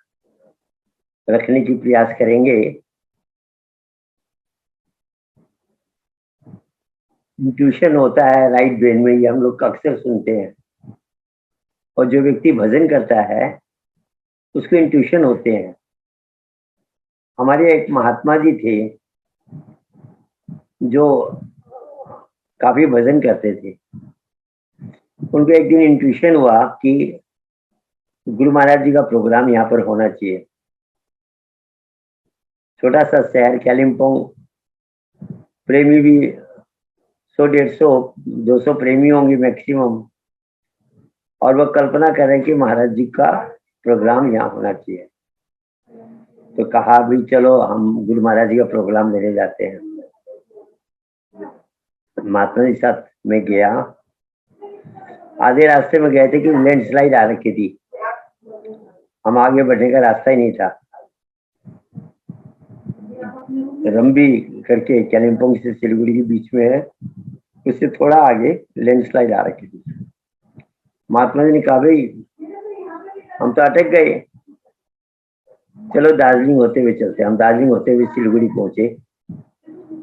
रखने की प्रयास करेंगे। इंट्यूशन होता है राइट ब्रेन में, ये हम लोग अक्सर सुनते हैं। और जो व्यक्ति भजन करता है उसको इंट्यूशन होते हैं। हमारे एक महात्मा जी थे जो काफी भजन करते थे। उनको एक दिन इंट्यूशन हुआ कि गुरु महाराज जी का प्रोग्राम यहाँ पर होना चाहिए। छोटा सा शहर कालिम्पोंग, प्रेमी भी 100, 150, 200 प्रेमी होंगे मैक्सिमम, और वह कल्पना कर रहे हैं कि महाराज जी का प्रोग्राम यहाँ होना चाहिए। तो कहा भी चलो हम गुरु महाराज जी का प्रोग्राम लेने जाते हैं। महात्मा जी साथ में गया। आधे रास्ते में गए थे कि लैंडस्लाइड आ रखी थी, हम आगे बढ़ने का रास्ता ही नहीं था। रंबी करके कालिम्पोंग से सिलीगुड़ी के बीच में है, उससे थोड़ा आगे लैंडस्लाइड आ रखी थी। महात्मा जी ने कहा भाई हम तो अटक गए, चलो दार्जिलिंग होते हुए चलते। हम दार्जिलिंग होते हुए सिलीगुड़ी पहुंचे।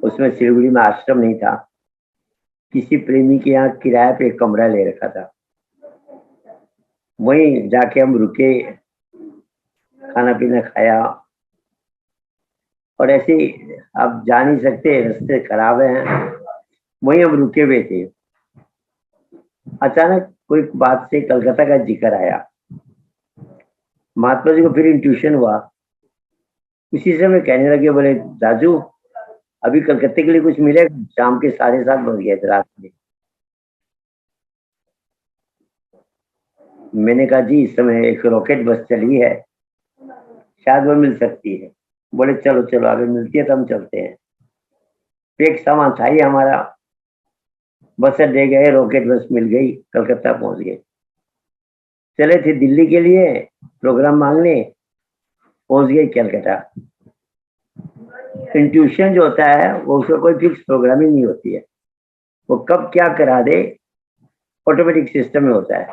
उसमें सिलीगुड़ी में आश्रम नहीं था, किसी प्रेमी के यहाँ किराए पे एक कमरा ले रखा था। वहीं जाके हम रुके, खाना पीना खाया, और ऐसे आप जा नहीं सकते, रास्ते खराब हैं, वहीं हम रुके हुए थे। अचानक कोई बात से कलकत्ता का जिक्र आया। महात्मा जी को फिर इंट्यूशन हुआ। उसी समय कहने लगे, बोले राजू अभी कलकत्ते के लिए कुछ मिलेगा? शाम के 7:30 बज गए थे रात में। मैंने कहा जी इस समय एक रॉकेट बस चली है, शायद वो मिल सकती है। बोले चलो चलो अगर मिलती है तो हम चलते हैं। एक सामान था ही हमारा, बस अड्डे गए, रॉकेट बस मिल गई, कलकत्ता पहुंच गए। चले थे दिल्ली के लिए प्रोग्राम मांगने, पहुंच गए कलकत्ता। इंट्यूशन जो होता है वो उसका कोई फिक्स प्रोग्रामिंग नहीं होती है, वो कब क्या करा दे ऑटोमेटिक सिस्टम में होता है।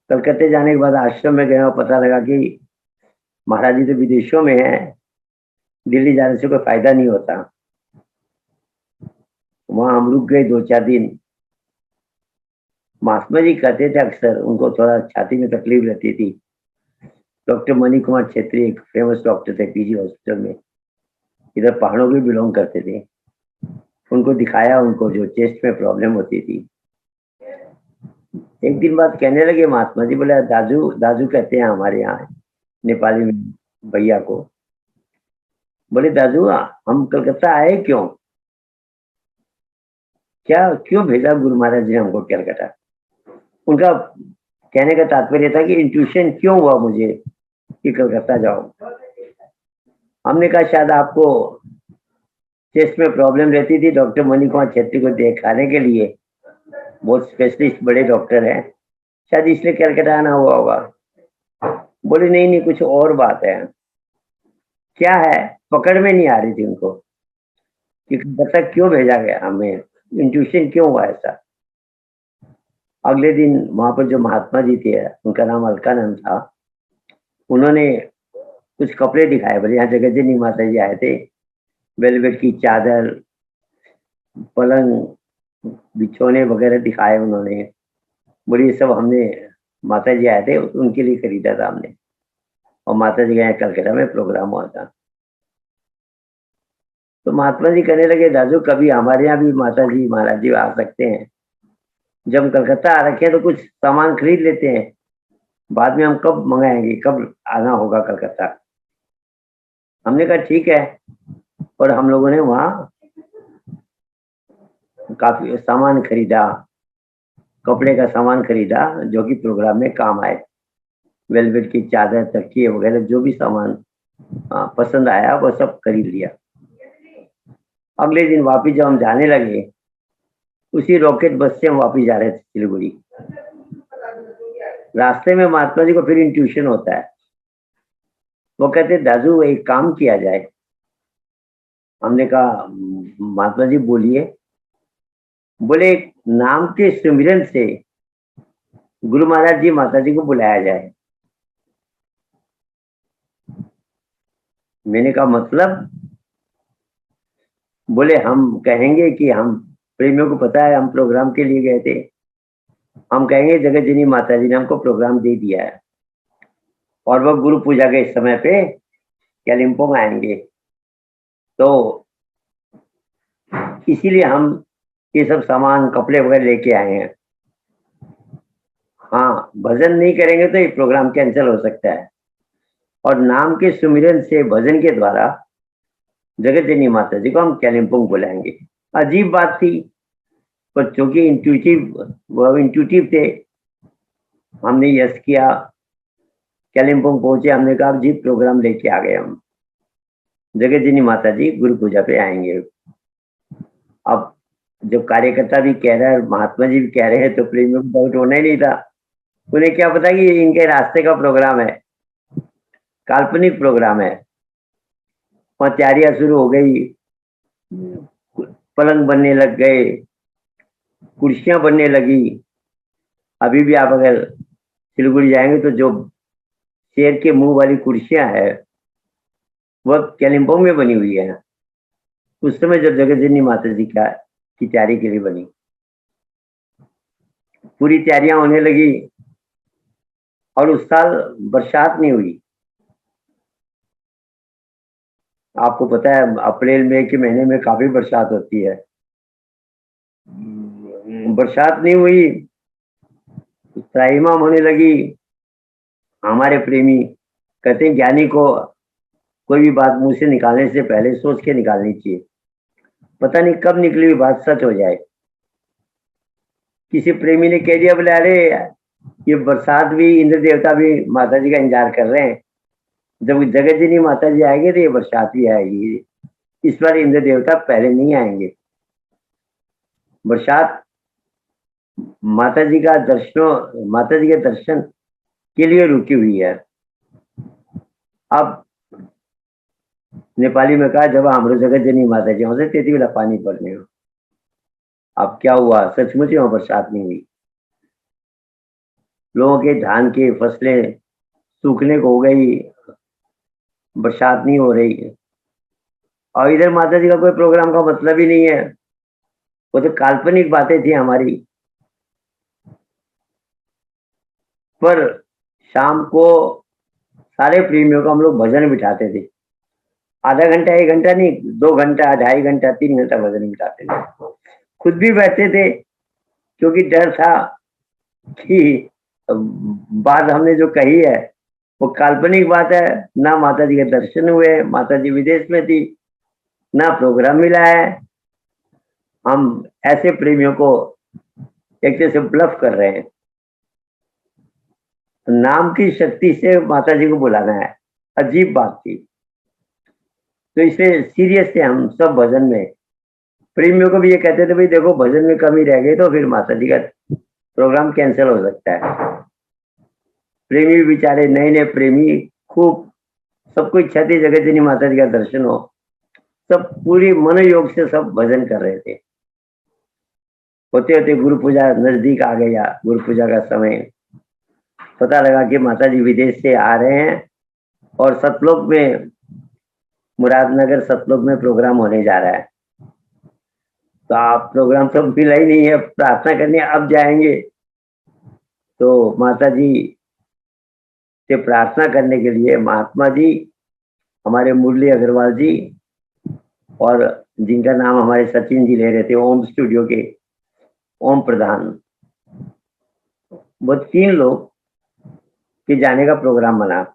कलकत्ते जाने के बाद आश्रम में गए और पता लगा कि महाराज जी तो विदेशों में हैं, दिल्ली जाने से कोई फायदा नहीं होता। वहां हम रुक गए 2-4 दिन। महात्मा जी कहते थे अक्सर, उनको थोड़ा छाती में तकलीफ रहती थी। डॉक्टर मनी कुमार छेत्री एक फेमस डॉक्टर थे पीजी हॉस्पिटल में, इधर पहाड़ों के बिलोंग करते थे। उनको दिखाया, उनको जो चेस्ट में प्रॉब्लम होती थी। एक दिन बाद कहने लगे महात्मा जी, बोले दाजू, दाजू कहते हैं हमारे यहाँ नेपाली में भैया को। बोले दाजू हम कलकत्ता आए क्यों, क्या क्यों भेजा गुरु महाराज जी ने हमको कलकत्ता? उनका कहने का तात्पर्य था कि इंट्यूशन क्यों हुआ मुझे कि कलकत्ता जाओ। हमने कहा शायद आपको चेस्ट में प्रॉब्लम रहती थी, डॉक्टर मनी कुमार छेत्री को दिखाने के लिए, बहुत स्पेशलिस्ट बड़े डॉक्टर हैं, शायद इसलिए कलकत्ता आना हुआ होगा। बोले नहीं नहीं कुछ और बात है। क्या है? पकड़ में नहीं आ रही थी उनको कि कलकत्ता क्यों भेजा गया, हमें इंट्यूशन क्यों हुआ ऐसा। अगले दिन वहां पर जो महात्मा जी थे, उनका नाम अलकानंद था, उन्होंने कुछ कपड़े दिखाए। बोले यहाँ जगतजननी माता जी आए थे, वेलवेट की चादर, पलंग, बिछौने वगैरह दिखाए उन्होंने। बोले ये सब हमने, माता जी आए थे उनके लिए खरीदा था हमने, और माता जी गए कलकत्ता में प्रोग्राम हुआ था। तो महात्मा जी कहने लगे दादू कभी हमारे यहाँ भी माता जी महाराज जी आ सकते हैं। जब हम कलकत्ता आ रखे हैं तो कुछ सामान खरीद लेते हैं, बाद में हम कब मंगाएंगे, कब आना होगा कलकत्ता। हमने कहा ठीक है, और हम लोगों ने वहाँ काफी सामान खरीदा, कपड़े का सामान खरीदा जो कि प्रोग्राम में काम आए। वेलवेट की चादर, तकिए वगैरह जो भी सामान पसंद आया वो सब खरीद लिया। अगले दिन वापिस जब हम जाने लगे, उसी रॉकेट बस से हम वापिस जा रहे थे सिलीगुड़ी। रास्ते में महात्मा जी को फिर इंट्यूशन होता है, वो कहते दादू एक काम किया जाए। हमने कहा महात्मा जी बोलिए। बोले नाम के सुमिरन से गुरु महाराज जी माता जी को बुलाया जाए। मैंने कहा मतलब? बोले हम कहेंगे कि हम प्रेमियों को पता है हम प्रोग्राम के लिए गए थे, हम कहेंगे जगत जननी माता जी ने हमको प्रोग्राम दे दिया है और वह गुरु पूजा के समय पे कालिम्पोंग आएंगे, तो इसीलिए हम ये सब सामान कपड़े वगैरह लेके आए हैं। हाँ, भजन नहीं करेंगे तो ये प्रोग्राम कैंसिल हो सकता है, और नाम के सुमिरन से भजन के द्वारा जगत जननी माता जी को हम कालिम्पोंग बुलाएंगे। अजीब बात थी, पर चूंकि इंट्यूटिव थे, हमने यस किया। कालिम्पोंग पहुंचे, हमने कहा जी प्रोग्राम लेके आ गए हम, जगत जननी माता जी गुरु पूजा पे आएंगे। अब जब कार्यकर्ता भी कह रहा है, महात्मा जी भी कह रहे हैं, तो प्रेमियों को डाउट होना ही नहीं था। उन्हें क्या पता कि इनके रास्ते का प्रोग्राम है, काल्पनिक प्रोग्राम है। वहां तैयारियां शुरू हो गई, पलंग बनने लग गए, कुर्सियां बनने लगी। अभी भी आप अगर सिलीगुड़ी जाएंगे तो जो शेर के मुंह वाली कुर्सियां है वह कालिम्पोंग में बनी हुई है। उस समय जब जगत जननी माता जी की तैयारी के लिए बनी, पूरी तैयारियां होने लगी, और उस साल बरसात नहीं हुई। आपको पता है अप्रैल मई के महीने में काफी बरसात होती है, बरसात नहीं हुई, त्राहिमाम होने लगी। हमारे प्रेमी कहते हैं ज्ञानी को कोई भी बात मुंह से निकालने से पहले सोच के निकालनी चाहिए, पता नहीं कब निकली हुई बात सच हो जाए। किसी प्रेमी ने कह दिया, बोले अरे ये बरसात भी इंद्र देवता भी माता जी का इंतजार कर रहे हैं, जब जगत जननी माता जी आएंगे तो ये बरसात भी आएगी। इस बार इंद्र देवता पहले नहीं आएंगे, बरसात माता जी के दर्शन के लिए रुकी हुई है। अब नेपाली में कहा जब हमरो जगत जननी माता जी वहां से तेती वाला पानी पड़ने हो। अब क्या हुआ, सचमुच ही वहां बरसात नहीं हुई। लोगों के धान की फसलें सूखने को हो गई, बरसात नहीं हो रही। और इधर माता जी का कोई प्रोग्राम का मतलब ही नहीं है, वो तो काल्पनिक बातें थी हमारी। पर शाम को सारे प्रेमियों को हम लोग भजन बिठाते थे, आधा घंटा 1 घंटा नहीं, 2 घंटा 2.5 घंटा 3 घंटा भजन बिठाते थे। खुद भी बैठते थे, क्योंकि डर था कि बात हमने जो कही है वो काल्पनिक बात है, ना माता जी के दर्शन हुए, माता जी विदेश में थी, ना प्रोग्राम मिला है। हम ऐसे प्रेमियों को एक तरह से ब्लफ कर रहे हैं। नाम की शक्ति से माता जी को बुलाना है, अजीब बात थी। तो इसलिए सीरियस थे हम सब भजन में। प्रेमियों को भी ये कहते थे भाई देखो भजन में कमी रह गई तो फिर माता जी का प्रोग्राम कैंसिल हो सकता है। प्रेमी बेचारे नए नए प्रेमी, खूब सबको इच्छा थी जगत जननी माता जी का दर्शन हो, सब पूरी मनोयोग से सब भजन कर रहे थे। होते होते गुरु पूजा नजदीक आ गया, गुरु पूजा का समय, पता लगा कि माता जी विदेश से आ रहे हैं और सतलोक में, मुरादनगर सतलोक में प्रोग्राम होने जा रहा है। तो आप प्रोग्राम तो मिला ही नहीं है, प्रार्थना करने अब जाएंगे। तो माता जी से प्रार्थना करने के लिए महात्मा जी, हमारे मुरली अग्रवाल जी, और जिनका नाम हमारे सचिन जी ले रहे थे, ओम स्टूडियो के ओम प्रधान, वो 3 लोग के जाने का प्रोग्राम बना।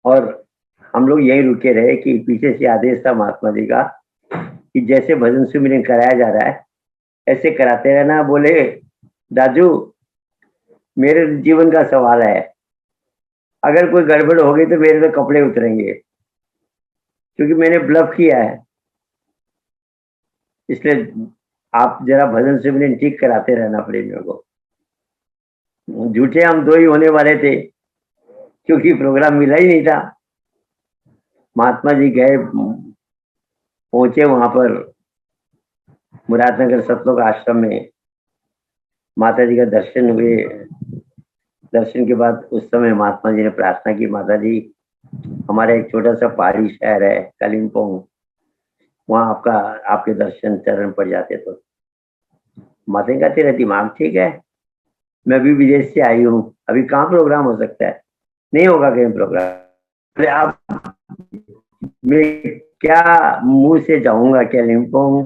और हम लोग यही रुके रहे कि पीछे से आदेश था महात्मा जी का कि जैसे भजन सुमिरन कराया जा रहा है ऐसे कराते रहना। बोले दाजू मेरे जीवन का सवाल है, अगर कोई गड़बड़ हो गई तो मेरे तो कपड़े उतरेंगे, क्योंकि मैंने ब्लफ किया है। इसलिए आप जरा भजन सिमरन ठीक कराते रहना प्रेमियों को। झूठे हम दो ही होने वाले थे, क्योंकि प्रोग्राम मिला ही नहीं था। महात्मा जी गए, पहुंचे वहां पर मुरादनगर सतलोक आश्रम में, माता जी का दर्शन हुए। दर्शन के बाद उस समय महात्मा जी ने प्रार्थना की, माता जी हमारा एक छोटा सा पहाड़ी शहर है कालिम्पोंग, वहां आपके दर्शन चरण पड़ जाते तो। माता जी का तेरा दिमाग ठीक है, मैं अभी विदेश से आई हूँ, अभी कहाँ प्रोग्राम हो सकता है, नहीं होगा कहीं प्रोग्राम। अरे आप, मैं क्या मुंह से जाऊंगा कालिम्पोंग,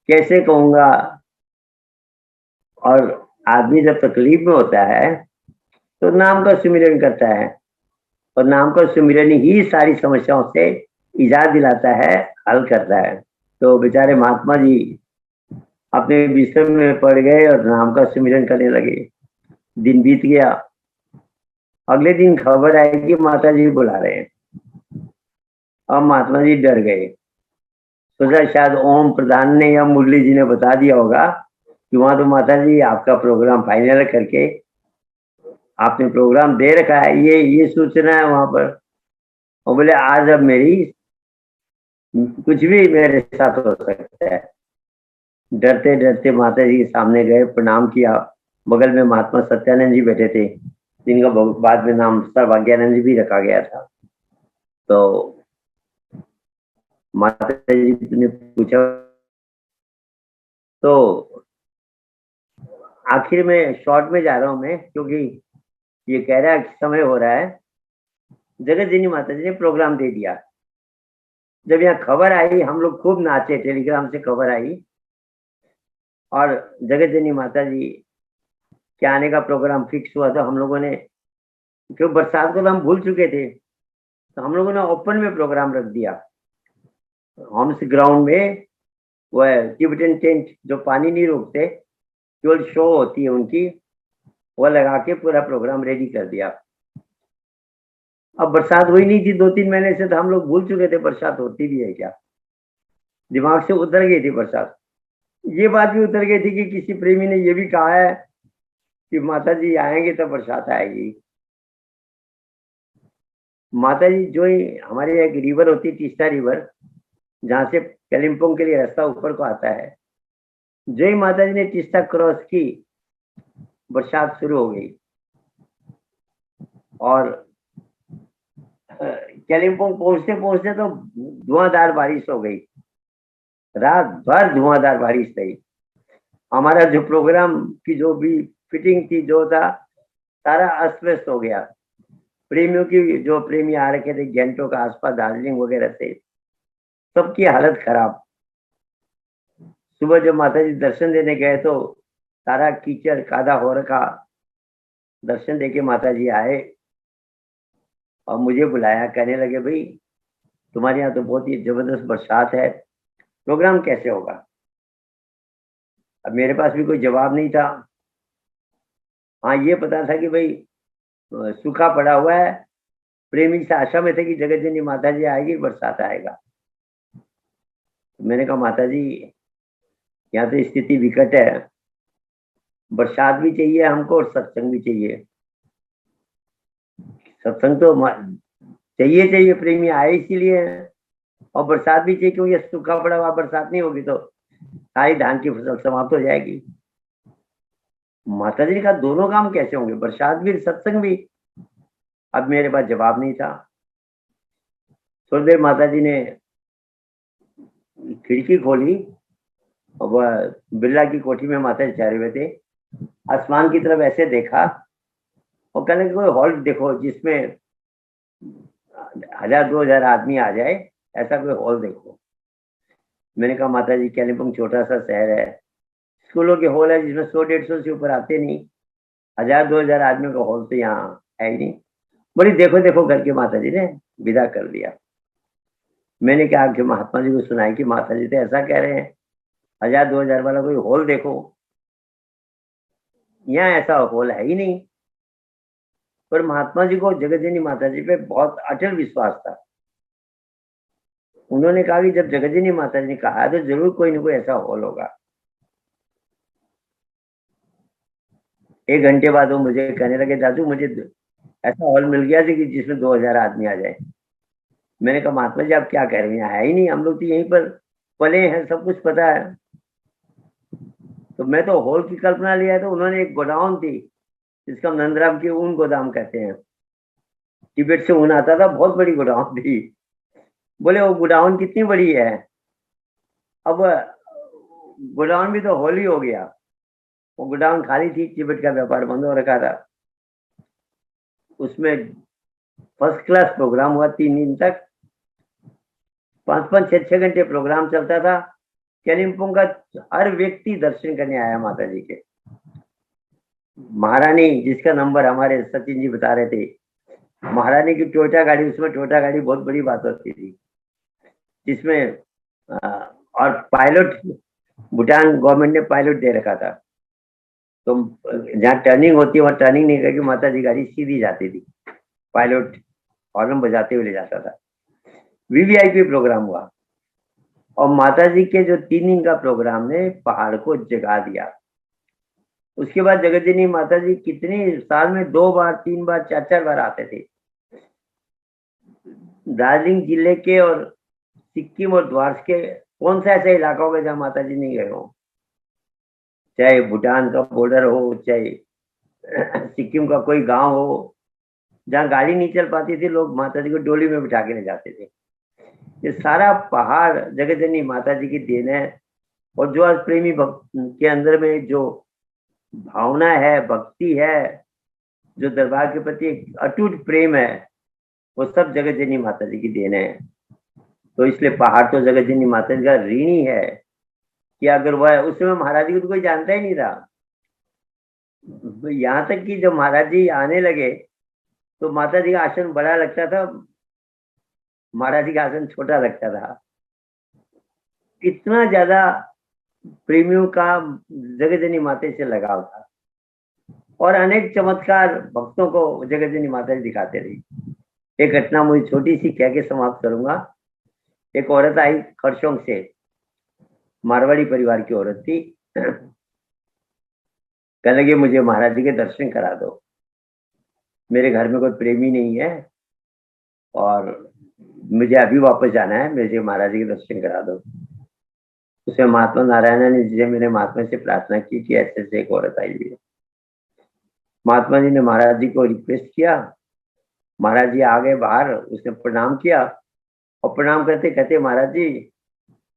कैसे कहूंगा। और आदमी जब तकलीफ में होता है तो नाम का सुमिरन करता है, और नाम का सुमिरन ही सारी समस्याओं से इजाद दिलाता है, हल करता है। तो बेचारे महात्मा जी अपने विषय में पड़ गए और नाम का सुमिरन करने लगे। दिन बीत गया, अगले दिन खबर आई कि माता जी बुला रहे हैं। अब महात्मा जी डर गए, सोचा शायद ओम प्रधान ने या मुरली जी ने बता दिया होगा कि वहां तो माता जी आपका प्रोग्राम फाइनल करके आपने प्रोग्राम दे रखा है, ये सूचना है वहां पर। और बोले आज अब मेरी कुछ भी मेरे साथ हो सकता है। डरते डरते माता जी के सामने गए, प्रणाम किया। बगल में महात्मा सत्यानंद जी बैठे थे, जिनका बाद में नाम सर्वज्ञानंद जी भी रखा गया था। तो माता जी ने पूछा, तो आखिर में शॉर्ट में जा रहा हूं मैं, क्योंकि ये कह रहा है समय हो रहा है। जगत जननी माता जी ने प्रोग्राम दे दिया। जब यहाँ खबर आई, हम लोग खूब नाचे, टेलीग्राम से खबर आई, और जगत जननी माता जी के आने का प्रोग्राम फिक्स हुआ था। हम लोगों ने, क्यों बरसात को तो हम भूल चुके थे, तो हम लोगों ने ओपन में प्रोग्राम रख दिया। होम्स ग्राउंड में वह टिबेटन टेंट जो पानी नहीं रोकते, केवल शो होती है उनकी, वो लगा के पूरा प्रोग्राम रेडी कर दिया। अब बरसात हुई नहीं थी 2-3 महीने से, तो हम लोग भूल चुके थे बरसात होती भी है क्या, दिमाग से उतर गई थी बरसात। ये बात भी उतर गई थी कि किसी प्रेमी ने ये भी कहा है कि माता जी आएंगे तो बरसात आएगी। माता जी जो ही हमारे एक रिवर होती है, तीस्ता रिवर, जहां से कालिम्पोंग के लिए रास्ता ऊपर को आता है, जो ही माता जी ने तीस्ता क्रॉस की, बरसात शुरू हो गई। और कालिम्पोंग पहुंचते पहुंचते तो धुआंधार बारिश हो गई, रात भर धुआंधार बारिश रही। हमारा जो प्रोग्राम की जो भी फिटिंग थी, जो था सारा अस्त व्यस्त हो गया। प्रेमियों की, जो प्रेमी आ रखे थे घंटों का आसपास दार्जिलिंग वगैरह से, सबकी हालत खराब। सुबह जब माता जी दर्शन देने गए तो सारा कीचड़ कादा हो रखा। दर्शन देके माता जी आए और मुझे बुलाया, कहने लगे भाई तुम्हारे यहाँ तो बहुत ही जबरदस्त बरसात है, प्रोग्राम कैसे होगा। अब मेरे पास भी कोई जवाब नहीं था। हाँ ये पता था कि भाई सूखा पड़ा हुआ है, प्रेमी से आशा में थे कि जगत जननी माता जी आएगी, बरसात आएगा। मैंने कहा माता जी यहाँ तो स्थिति विकट है, बरसात भी चाहिए हमको और सत्संग भी चाहिए। सत्संग तो चाहिए चाहिए, प्रेमी आए इसीलिए है, और बरसात भी चाहिए, क्योंकि सूखा पड़ा हुआ, बरसात नहीं होगी तो सारी धान की फसल समाप्त हो जाएगी। माता जी ने कहा दोनों काम कैसे होंगे, बरसात भी सत्संग भी। अब मेरे पास जवाब नहीं था। थोड़ी देर माता जी ने खिड़की खोली और वह बिरला की कोठी में माता जी ठहरे हुए थे, आसमान की तरफ ऐसे देखा और कहने कोई हॉल देखो जिसमें 1000-2000 आदमी आ जाए, ऐसा कोई हॉल देखो। मैंने कहा माता जी कालिम्पोंग छोटा सा शहर है, स्कूलों के हॉल है जिसमें 100-150 से ऊपर आते नहीं, 1000-2000 आदमियों का हॉल तो यहाँ है ही नहीं। बोली देखो देखो करके माता जी ने विदा कर दिया। मैंने कहा कि महात्मा जी को सुनाई कि माता जी तो ऐसा कह रहे हैं, 1000-2000 वाला कोई हॉल देखो, यहाँ ऐसा हॉल है ही नहीं। पर महात्मा जी को जगत जननी माता जी पे बहुत अटल विश्वास था। उन्होंने कहा कि जब जगत जननी माता जी ने कहा तो जरूर कोई ना कोई ऐसा हॉल होगा। 1 घंटे बाद वो मुझे कहने लगे, दादू मुझे ऐसा हॉल मिल गया कि जिसमें 2000 आदमी आ जाए। मैंने कहा महात्मा जी आप क्या कह रहे हैं, है ही नहीं, हम लोग तो यहीं पर पले हैं, सब कुछ पता है। तो मैं तो हॉल की कल्पना लिया। तो उन्होंने एक गोडाउन थी जिसका हम नंदराम के ऊन गोदाम कहते हैं, तिब्बत से ऊन आता था, बहुत बड़ी गोडाउन थी। बोले वो गोडाउन कितनी बड़ी है? अब गोडाउन भी तो हॉल ही हो गया। वो गोडाउन खाली थी, तिब्बत का व्यापार बंद हो रखा था। उसमें फर्स्ट क्लास प्रोग्राम हुआ 3 दिन तक, 5-5, 6-6 घंटे प्रोग्राम चलता था। कालिम्पोंग का हर व्यक्ति दर्शन करने आया माता जी के। महारानी जिसका नंबर हमारे सचिन जी बता रहे थे, महारानी की टोयोटा गाड़ी, उसमें टोयोटा गाड़ी बहुत बड़ी बात होती थी, जिसमें और पायलट भूटान गवर्नमेंट ने पायलट दे रखा था। तो जहाँ टर्निंग होती है वहाँ टर्निंग नहीं करके माता जी गाड़ी सीधी जाती थी, पायलट हॉर्न बजाते हुए ले जाता था। वीवीआईपी प्रोग्राम हुआ और माता जी के जो 3 दिन का प्रोग्राम ने पहाड़ को जगा दिया। उसके बाद जगत जननी माता जी कितनी साल में 2 बार 3 बार 4-4 बार आते थे। दार्जिलिंग जिले के और सिक्किम और द्वारस के कौन सा ऐसा इलाका होगा जहाँ माता जी नहीं गए हो, चाहे भूटान का बॉर्डर हो, चाहे सिक्किम का कोई गांव हो, जहाँ गाड़ी नहीं चल पाती थी, लोग माता जी को डोली में बिठा के ले जाते थे। ये सारा पहाड़ जगत जननी माता जी की देन है। और जो आज प्रेमी भक्त के अंदर में जो भावना है, भक्ति है, जो दरबार के प्रति एक अटूट प्रेम है, वो सब जगत जननी माता जी की देन है। तो इसलिए पहाड़ तो जगत जननी माता जी का ऋणी है कि अगर वह उस समय महाराज जी को तो कोई जानता ही नहीं था। यहाँ तक कि जब महाराज जी आने लगे तो माता जी का आसन बड़ा लगता था, महाराज जी का आसन छोटा लगता था। इतना ज्यादा प्रेमियों का जगत जननी माता से लगाव था और अनेक चमत्कार भक्तों को जगत जननी माता जी दिखाते रही। एक घटना मुझे छोटी सी कह के समाप्त करूंगा। एक औरत आई खरसोंग से, मारवाड़ी परिवार की औरत थी। कहने लगी मुझे महाराज जी के दर्शन करा दो, मेरे घर में कोई प्रेमी नहीं है और मुझे अभी वापस जाना है, मुझे महाराज जी के दर्शन करा दो। उसमें महात्मा नारायण ने जिसे मैंने महात्मा से प्रार्थना की कि ऐसे से एक औरत आई हुई है। महात्मा जी ने महाराज जी को रिक्वेस्ट किया, महाराज जी आ गए बाहर। उसने प्रणाम किया और प्रणाम करते कहते महाराज जी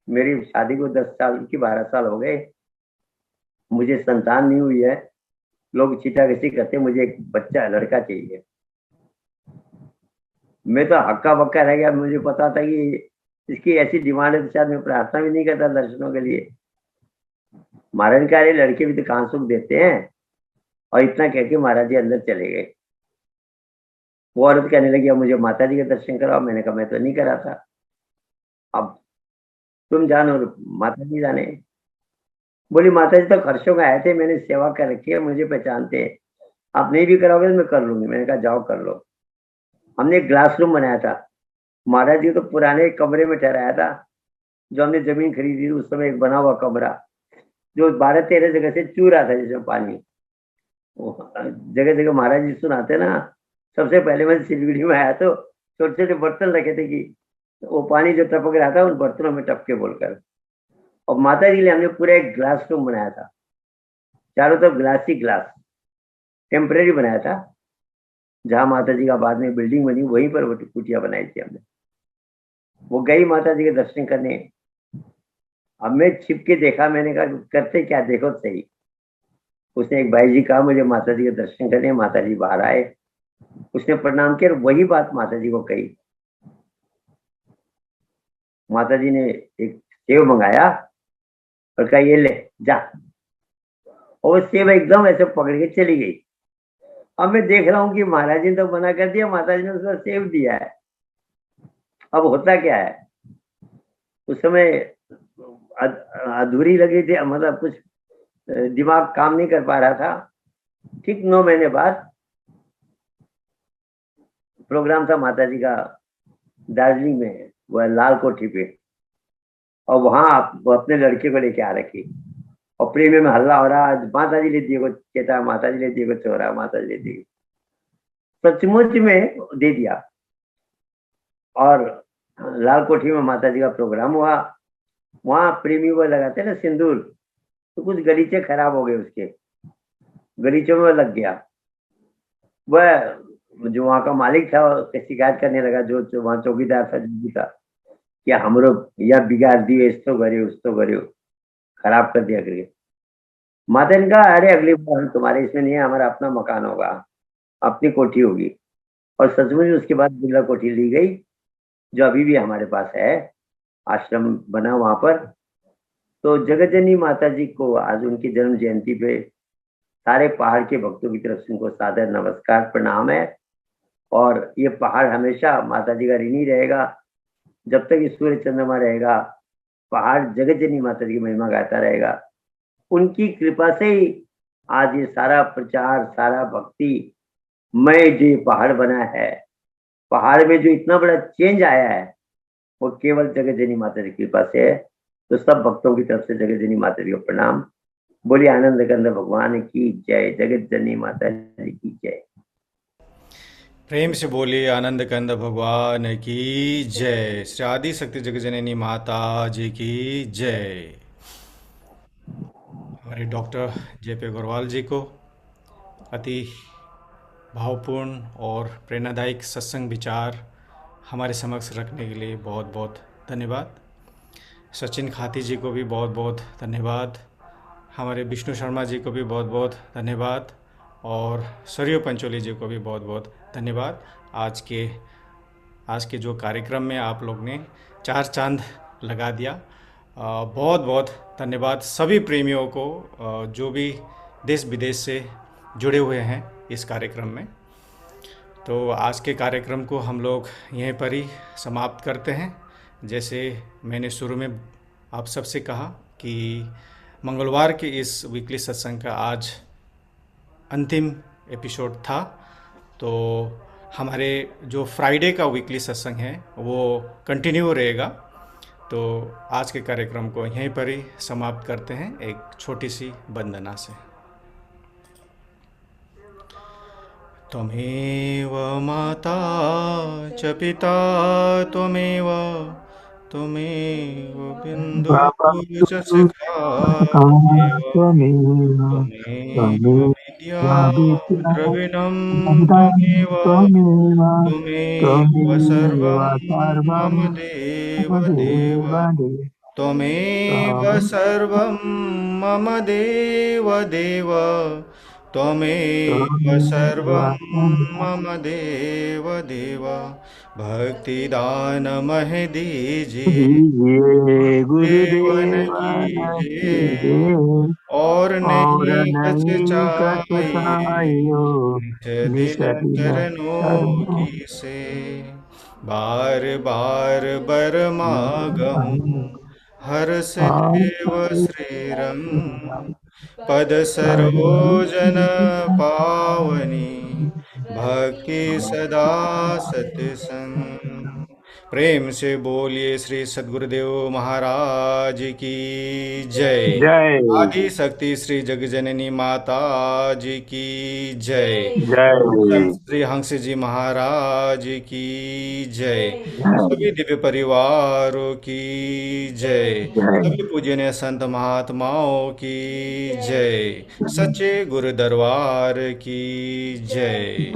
मेरी शादी को 10 साल की 12 साल हो गए, मुझे संतान नहीं हुई है, लोग छीटाकछी करते, मुझे एक बच्चा लड़का चाहिए। मैं तो हक्का बक्का रह गया, मुझे पता था कि इसकी ऐसी डिमांड है तो शायद मैं प्रार्थना भी नहीं करता दर्शनों के लिए। महाराज कह रहे लड़के भी तो कहाँ सुख देते हैं, और इतना कह के महाराज जी अंदर चले गए। वो औरत कहने लगी अब मुझे माता जी के दर्शन कराओ। मैंने कहा मैं तो नहीं करा था, अब तुम जानो, माता जी जाने। बोली माता जी तो खर्चों का आए थे, मैंने सेवा कर रखी है, मुझे पहचानते हैं, आप नहीं भी कराओगे तो मैं कर लूंगी। मैंने कहा जाओ कर लो। हमने एक ग्लास रूम बनाया था, महाराज जी तो पुराने कमरे में ठहराया था, जो हमने जमीन खरीदी थी उस समय, एक बना हुआ कमरा जो 12-13 जगह से चू रहा था जिसमें पानी। जगह जगह महाराज जी सुनाते ना, सबसे पहले मैं सिलगुड़ी में आया तो छोटे छोटे बर्तन रखे थे कि वो पानी जो टपक रहा था उन बर्तनों में टपके बोलकर। और माता जी ने हमने पूरा एक ग्लास रूम बनाया था, चारों तरफ ग्लास ही ग्लास, टेम्परेरी बनाया था। जहाँ माता जी का बाद में बिल्डिंग बनी वहीं पर वो कुटिया बनाई थी हमने। वो गई माता जी के दर्शन करने। अब मैं छिप के देखा, मैंने कहा करते क्या देखो सही। उसने एक भाई जी कहा मुझे माता जी के दर्शन करने। माता जी बाहर आए, उसने प्रणाम किया, वही बात माता जी को कही। माता जी ने एक सेव मंगाया और कहा ये ले जा, और वो सेव एकदम ऐसे पकड़ के चली गई। अब मैं देख रहा हूँ कि महाराज जी ने तो मना कर दिया, माता जी ने उसको सेव दिया है। अब होता क्या है, उस समय अधूरी लगी थी, मतलब कुछ दिमाग काम नहीं कर पा रहा था। ठीक 9 महीने बाद प्रोग्राम था माता जी का दार्जिलिंग में, वो है लाल कोठी पे, और वहां वो अपने लड़के को लेके आ रखी, और प्रेमी में हल्ला हो रहा, माता जी ले दिए को चेता, माता जी ले दिए को चोरा, माता जी ले दिए। सचमुच में दे दिया, और लाल कोठी में माता जी का प्रोग्राम हुआ। वहां प्रेमी वो लगाते ना सिंदूर, तो कुछ गलीचे खराब हो गए, उसके गलीचों में लग गया। वह जो वहां का मालिक था शिकायत करने लगा, जो वहां चौकीदार था, जो था, क्या हमरो या बिगाड़ दिए, इस तो करे उस तो करे, खराब कर दिया करके। माता ने कहा अरे अगली बार हम तुम्हारे इसमें नहीं है, हमारा अपना मकान होगा, अपनी कोठी होगी। और सचमुच उसके बाद बिरला कोठी ली गई, जो अभी भी हमारे पास है, आश्रम बना वहां पर। तो जगत जननी माता जी को आज उनकी जन्म जयंती पे सारे पहाड़ के भक्तों की तरफ से उनको सादर नमस्कार प्रणाम है। और ये पहाड़ हमेशा माता जी का ऋणी रहेगा, जब तक ये सूर्य चंद्रमा रहेगा, पहाड़ जगत जननी माता जी की महिमा गाता रहेगा। उनकी कृपा से ही आज ये सारा प्रचार, सारा भक्ति में जो ये पहाड़ बना है, पहाड़ में जो इतना बड़ा चेंज आया है, वो केवल जगत जननी माता जी की कृपा से है। तो सब भक्तों की तरफ से जगत जननी माता जी को प्रणाम। बोलिए आनंद कंद भगवान की जय, जगत जननी माता जी की जय। प्रेम से बोलिए आनंद कंद भगवान की जय। श्री आदि शक्ति जगजननी माता जी की जय। हमारे डॉक्टर जेपी अग्रवाल जी को अति भावपूर्ण और प्रेरणादायक सत्संग विचार हमारे समक्ष रखने के लिए बहुत बहुत धन्यवाद। सचिन खाती जी को भी बहुत बहुत धन्यवाद। हमारे विष्णु शर्मा जी को भी बहुत बहुत धन्यवाद, और सरयू पंचोली जी को भी बहुत बहुत धन्यवाद। आज के जो कार्यक्रम में आप लोग ने चार चांद लगा दिया। बहुत बहुत धन्यवाद सभी प्रेमियों को जो भी देश विदेश से जुड़े हुए हैं इस कार्यक्रम में। तो आज के कार्यक्रम को हम लोग यहीं पर ही समाप्त करते हैं। जैसे मैंने शुरू में आप सबसे कहा कि मंगलवार के इस वीकली सत्संग का आज अंतिम एपिसोड था, तो हमारे जो फ्राइडे का वीकली सत्संग है वो कंटिन्यू रहेगा। तो आज के कार्यक्रम को यहीं पर ही समाप्त करते हैं एक छोटी सी वंदना से। त्वमेव माता च पिता त्वमेव बिन्दुः च सखा त्वमेव विद्या द्रविणं त्वमेव सर्वं मम देव त्वमेव सर्वं मम देव त्वमेव सर्वं मम देव भक्तिदानमहि दीजिए गुरुदेवन कीजिए, और नहीं कछ चाहिए निज दिल चरणों की से। बार बार बर मागहूँ हर्ष देव श्रीरंग, पद सरोजन पावनी भक्ति सदा सत्संग। प्रेम से बोलिए श्री सद्गुरुदेव महाराज की जय। जय आदि शक्ति श्री जगजननी माता जी की जय। जय श्री हंस जी महाराज की जय। सभी दिव्य परिवारों की जय। सभी पूजनीय संत महात्माओं की जय। सच्चे गुरु दरबार की जय।